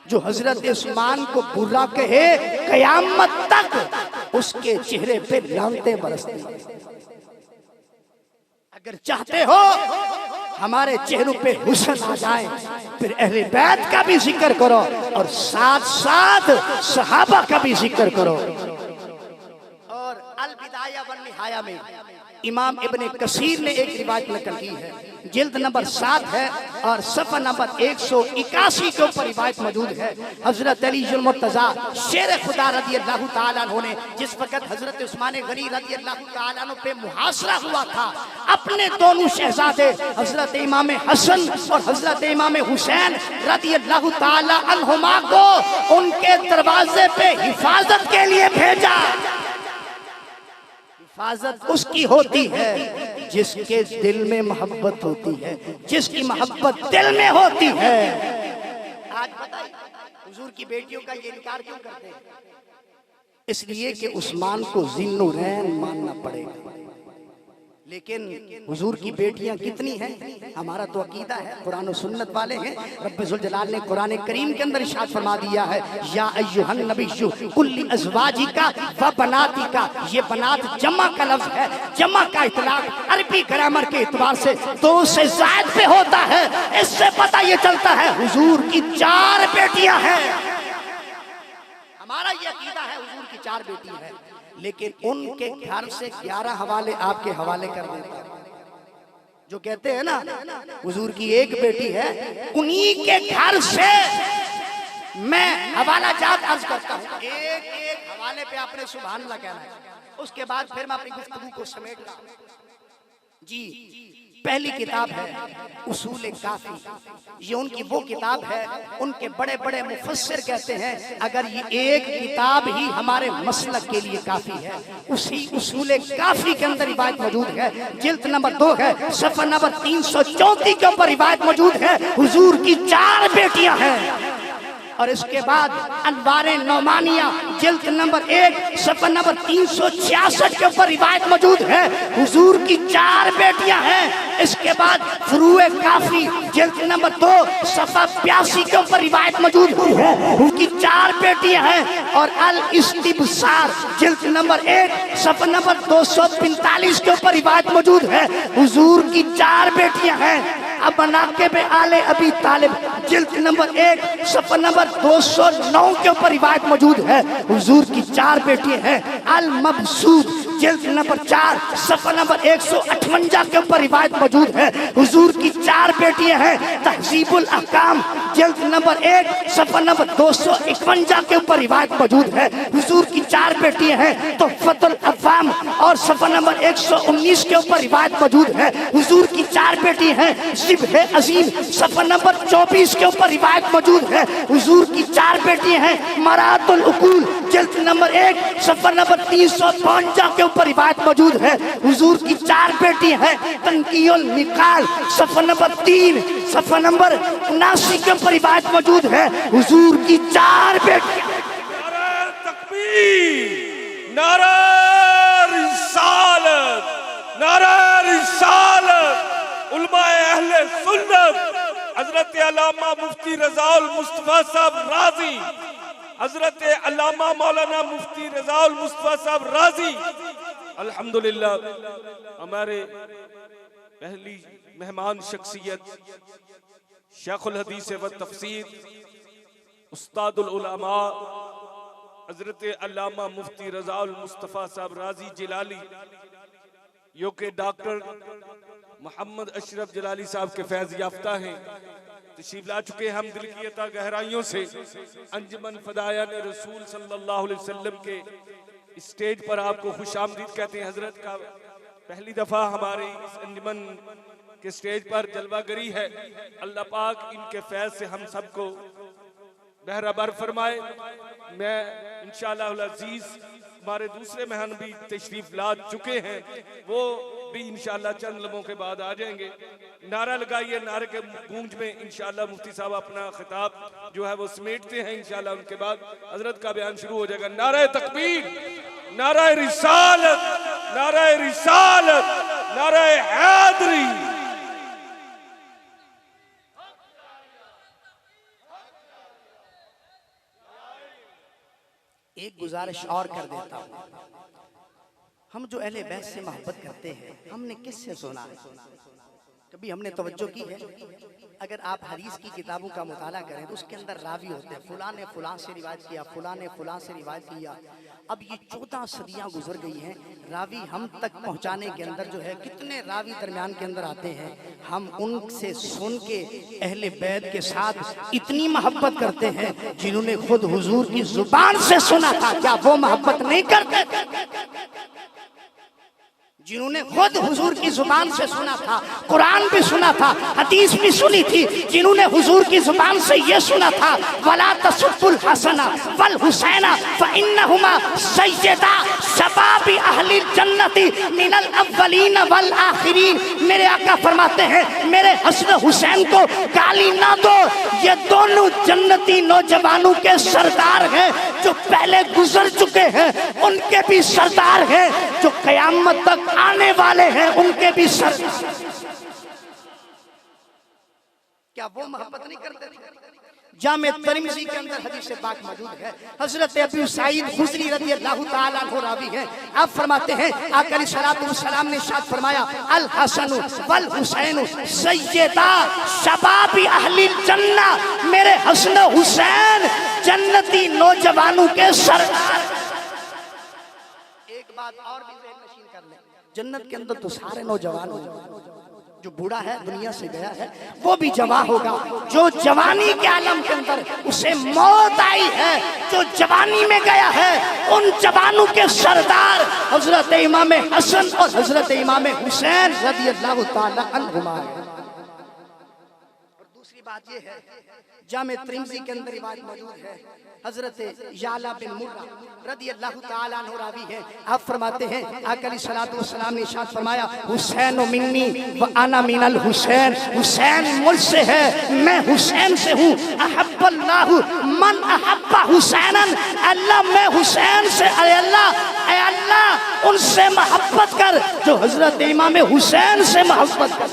जो हजरत उस्मान को बुरा कहे कयामत तक उसके चेहरे पे लानतें बरसती। अगर चाहते हो हमारे चेहरों पे हुस्न आ जाए, फिर अहले बैत का भी जिक्र करो और साथ साथ सहाबा का भी जिक्र करो। और अल बिदाया वन निहाया में इमाम इब्ने कसीर ने एक रिवायत नकल की है, जिल्द नंबर 7 है और सफ़ा नंबर 181 के ऊपर रिवायत मौजूद है। हजरत अली मुर्तजा शेर खुदा रज़ियल्लाहु ताला अन्हु ने जिस वक़्त हजरत उस्मान गनी रज़ियल्लाहु ताला अन्हु पे मुहासरा हुआ था, अपने दोनों शहजादे हजरत इमाम हसन और हजरत इमाम हुसैन रज़ियल्लाहु ताला अन्हुमा को उनके दरवाजे पे हिफाजत के लिए भेजा। हिफाजत उसकी होती है जिसके दिल में मोहब्बत होती है, जिसकी मोहब्बत दिल में होती है। आज बताइए हुजूर की बेटियों का ये इनकार क्यों करते हैं? इसलिए कि उस्मान को जिन्नुरैन मानना पड़ेगा। लेकिन हुजूर की बेटियां कितनी हैं? हमारा तो अकीदा है, कुरान और सुन्नत वाले हैं। रब्बे जुल जलाल ने कुरान करीम के अंदर इरशाद फरमा दिया है, या अय्युहन नबिय्यु कुल्ली अज़वाजिका व बनातिका। ये बनात जमा का लफ्ज़ है। जमा का इतलाक अरबी ग्रामर के एतबार से 2 से ज़ायद पे होता है। इससे पता ये चलता है हुजूर की 4 बेटियां हैं। हमारा ये अकीदा है हुजूर की 4 बेटी है, लेकिन उनके घर से 11 हवाले आपके हवाले कर देते हैं। जो कहते हैं ना हुजूर की 1 बेटी है, उन्हीं के घर से मैं हवाला जात अर्ज करता हूँ। एक हवाले पे आपने सुभान अल्लाह कहना है, उसके बाद फिर मैं अपनी गुफ्तगू को समेट रहा हूँ। जी, पहली किताब है उसूल काफी। ये उनकी वो किताब है, उनके बड़े बड़े मुफस्सिर कहते हैं अगर ये एक किताब ही हमारे मसलक के लिए काफी है। उसी उसूल काफी के अंदर रिवायत मौजूद है, जिल्द नंबर 2 है, सफ़ा नंबर 334 के ऊपर रिवायत मौजूद है। हुजूर की 4 बेटियां हैं। और इसके बाद अनवारे नौमानिया जिल्द नंबर 1 सफ़ा नंबर 366 के ऊपर रिवायत मौजूद है। हुजूर की 4 बेटियां हैं। इसके बाद फुरूए काफी जिल्द नंबर 2 सफ़ा 82 के ऊपर रिवायत मौजूद है, उनकी 4 बेटियां हैं। और अल इस्तिबसार जिल्द नंबर 1 सफ़ा नंबर 245 के ऊपर रिवायत मौजूद है। हुजूर की 4 बेटियां हैं। अब मनाक़िब आले अबी तालिब जिल्द नंबर 1 सफ़ा नंबर 209 के ऊपर रिवायत मौजूद है। हुजूर की 4 बेटियां हैं। अल मबसूद जिल्द नंबर 4 सफ़ा नंबर 158 के ऊपर रिवायत मौजूद है। हुजूर की 4 बेटियां हैं। तहज़ीबुल अहकाम जिल्द नंबर 1 सफ़ा नंबर 251 के ऊपर रिवायत मौजूद है। हुजूर की 4 बेटियां हैं। तुहफ़तुल अफ़ाम और सफ़ा नंबर 119 के ऊपर रिवायत मौजूद है। हुजूर की 4 बेटियां हैं। ज़िब्ह अज़ीम सफ़ा नंबर 24 के ऊपर रिवायत मौजूद है। हुजूर की 4 बेटियां हैं। मरातुल उकूल जिल्द नंबर 1 सफ़ा नंबर 352 के ऊपर रिवायत मौजूद है। हुजूर की 4 बेटियां हैं। तनकीउल निकाल सफ़ा नंबर 3 सफ़ा नंबर 79 के ऊपर रिवायत मौजूद है। हुजूर की 4 बेटियां। नारा तकबीर, नारा रिसालत, नारा रिसालत। उलमाए अहले सुन्नत हजरत अल्लामा मुफ्ती रज़ाउल मुस्तफ़ा साहब राजी, हजरत अल्लामा मौलाना मुफ्ती रज़ाउल मुस्तफ़ा साहब राजी, अल्हम्दुलिल्लाह हमारे पहली मेहमान शख्सियत शेखुल हदीस व तफसीर उस्तादुल उलमा हजरत अल्लामा मुफ्ती रज़ाउल मुस्तफ़ा साहब राजी जिलाली, यो के डॉक्टर मोहम्मद अशरफ जलाली साहब के फैज़ याफ्ता हैं, तशरीफ ला चुके। हम दिल की अता गहराइयों से अंजुमन फ़दायान रसूल सल्लल्लाहु अलैहि वसल्लम के स्टेज पर आपको खुशामदीद कहते हैं। हजरत का पहली दफा हमारी इस अंजुमन के स्टेज पर जलवागरी है। अल्लाह पाक इनके फैज से हम सबको बहराबर फरमाए। मैं इंशाअल्लाह अजीज हमारे दूसरे मेहमान भी तशरीफ ला चुके हैं, वो भी इंशाअल्लाह चंद लम्हों के बाद आ जाएंगे। नारा लगाइए, नारे के गूंज में इंशाअल्लाह मुफ्ती साहब अपना खिताब जो है वो समेटते हैं। इंशाअल्लाह उनके बाद हजरत का बयान शुरू हो जाएगा। नारा तकबीर, नारा रिसालत, नारा रिसालत, नारा हैदरी। एक गुजारिश और कर देता हूँ, हम जो अहले बैत से मोहब्बत करते हैं हमने किससे सुना है? कभी हमने तवज्जो की है? अगर आप हदीस की किताबों का मुताला करें तो उसके अंदर रावी होते हैं, फुलां ने फुलां से रिवायत किया, फुलां ने फुलां से रिवायत किया। अब ये 14 सदियां गुजर गई हैं, रावी हम तक पहुंचाने के अंदर जो है कितने रावी दरमियान के अंदर आते हैं। हम उनसे सुन के अहले बैत के साथ इतनी मोहब्बत करते हैं जिन्होंने खुद हुजूर की जुबान से सुना था, क्या वो मोहब्बत नहीं करते? जिन्होंने खुद हुजूर की जुबान से सुना था, कुरान भी सुना था, हदीस भी सुनी थी, जिन्होंने हुजूर की जुबान से ये सुना था, वला तसुब्बुल हसना वल हुसैना फइन्नहुमा सय्यदा शबाबी अहलिल जन्नती मिनल अव्वलीन वल आखिरीन। मेरे आका फरमाते हैं मेरे हसन हुसैन को गाली ना दो, ये दोनों जन्नती नौजवानों के सरदार हैं, जो पहले गुजर चुके हैं उनके भी सरदार हैं, जो कयामत तक आने वाले हैं उनके भी सरदार। क्या वो मोहब्बत नहीं करते थे? जामे तिरमिज़ी के अंदर हदीस पाक मौजूद है, हजरत अबू सईद खुदरी रज़ी अल्लाह ताला अन्हु रावी हैं। आप फरमाते हैं आका अलैहिस्सलातु वस्सलाम ने इरशाद फरमाया अल हसन वल हुसैन सय्यदा शबाबी अहलिल जन्ना। मेरे हसन हुसैन जन्नती नौजवानों के सरदार। एक बात और भी नशीन कर ले, जन्नत के अंदर तो सारे नौजवान हो, जो बूढ़ा है दुनिया से गया है वो भी जवान होगा, जो जवानी के आलम के अंदर उसे मौत आई है, जो जवानी में गया है उन जवानों के सरदार हजरत इमाम हसन और हजरत इमाम हुसैन रज़ी अल्लाह ताला अन्हुमा। और दूसरी बात ये है, जामे तिरमिज़ी के अंदर रिवायत मौजूद है, हजरत याला बिन मुर्रा रज़ी अल्लाह ताला अन्हु रावी है। आप फरमाते हैं आका अलैहिस्सलातु वस्सलाम ने इरशाद फरमाया हुसैन मिन्नी व अना मिनल हुसैन। हुसैन मुझसे है, मैं हुसैन से हूँ। अहब्बल्लाहु मन अहब्बा हुसैनन। अल्लाह मैं हुसैन से, अल्लाह उनसे मोहब्बत कर जो हजरत इमाम हुसैन से मोहब्बत कर।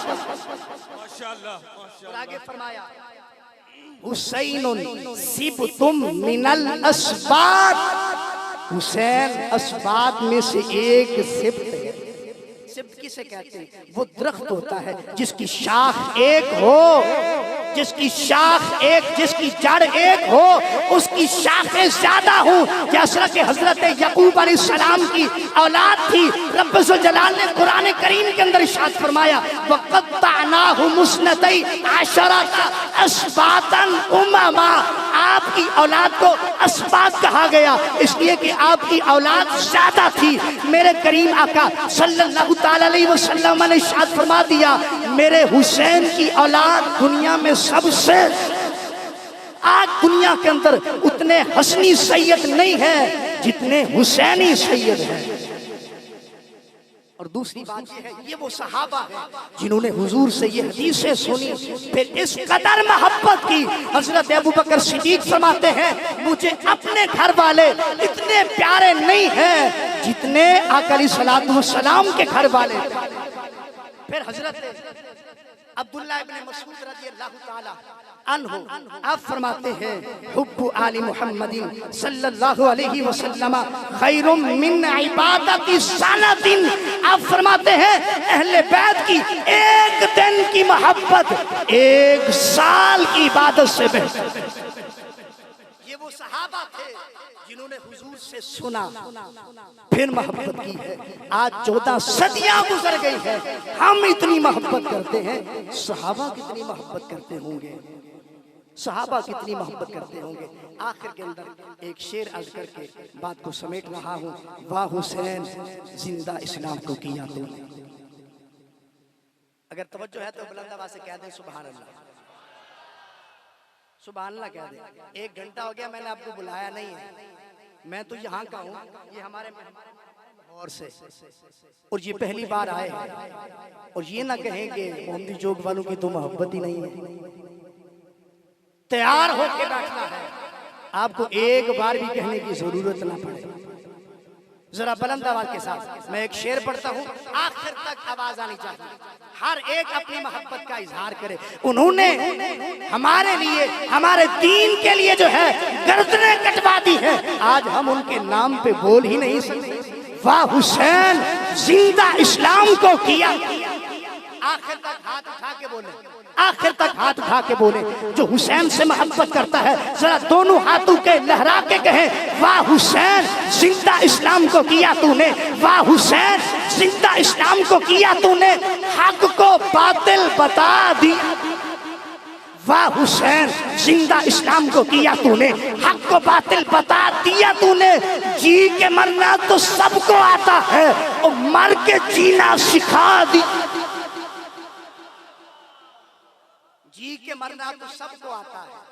माशाअल्लाह। आगे फरमाया हुसैनुन सिबतुम मिनल अस्बात। हुसैन अस्बात में से एक सिब्त है। सिब्त किसे कहते हैं? वो दरख्त होता है जिसकी शाख एक हो, जिसकी शाख एक, जिसकी जड़ एक हो, उसकी शाखें ज्यादा हो। जैसा कि हजरत यकूब अलैहिस्सलाम की औलाद थी, रब्बुल जलाल ने कुरान करीम के अंदर इरशाद फरमाया वक़त्तअनाहु मुस्नतै अशरता अस्बातन उम्मा। आपकी औलाद को अस्बात कहा गया इसलिए कि आपकी औलाद ज्यादा थी। मेरे करीम आका सल्लल्लाहु ताला अलैहि वसल्लम ने इरशाद फरमा दिया मेरे हुसैन की औलाद दुनिया में सबसे, आज दुनिया के अंदर उतने हसनी सैयद नहीं है जितने हुसैनी सैयद हैं। और दूसरी बात ये है, ये वो सहाबा है जिन्होंने हुजूर से ये हदीसें सुनी, फिर इस कदर मोहब्बत की। हजरत अबू बकर सिद्दीक फरमाते हैं मुझे अपने घर वाले इतने प्यारे नहीं हैं जितने आका अलैहिस्सलातु वस्सलाम के घर वाले। फिर हजरत अब्दुल्लाह इब्न मसऊद रज़ी अल्लाह ताला अन्हु आप फरमाते हैं हुब्बु आली मुहम्मदिन सल्लल्लाहु अलैहि वसल्लम खैरुम मिन इबादति सनतिन। आप फरमाते हैं अहले बैत की एक दिन की मोहब्बत एक साल की इबादत से बेहतर। ये वो सहाबा थे जिन्होंने हुजूर से सुना फिर मोहब्बत की है। आज 14 सदियां गुजर गई है, हम इतनी मोहब्बत करते हैं, सहाबा कितनी मोहब्बत करते होंगे, सहाबा कितनी मोहब्बत करते होंगे। आखिर के अंदर एक शेर अर्ज करके बात को समेट रहा हूँ। वाह हुसैन जिंदा इस्लाम को किया तूने। अगर तवज्जो है तो बुलंद आवाज से कह दें सुभान अल्लाह, सुभान अल्लाह कह दें। 1 घंटा हो गया मैंने आपको बुलाया नहीं है, मैं तो यहाँ का हूँ, ये हमारे और से, और ये पहली बार आए हैं, और ये ना कहें कि मोहम्मदी चौक वालों की तो मोहब्बत ही नहीं है। तैयार होके बैठना है, आपको एक बार भी कहने की जरूरत ना पड़े। जरा बुलंद आवाज के साथ मैं एक शेर पढ़ता हूँ, आखिर तक आवाज आनी चाहिए, हर एक अपनी मोहब्बत का इजहार करे। उन्होंने हमारे लिए, हमारे दीन के लिए जो है गर्दनें कटवा दी है, आज हम उनके नाम पे बोल ही नहीं सकते। वाह हुसैन जिंदा इस्लाम को किया। आखिर तक हाथ उठा के बोले, आखिर तक हाथ उठा के बोले, जो हुसैन से मोहब्बत करता है जरा दोनों हाथों के लहरा के कहे, वाह हुसैन जिंदा इस्लाम को किया तूने, वाह हुसैन जिंदा इस्लाम को किया तूने, हक को बातिल बता दिया। वाह हुसैन जिंदा इस्लाम को किया तूने, हक को बातिल बता दिया तूने। जी के मरना तो सबको आता है, और मर के जीना सिखा दी। जी के मरना तो सबको आता है।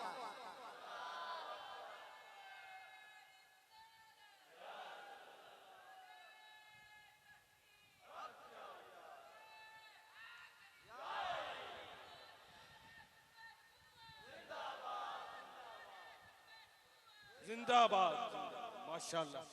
जिंदाबाद, माशाअल्लाह।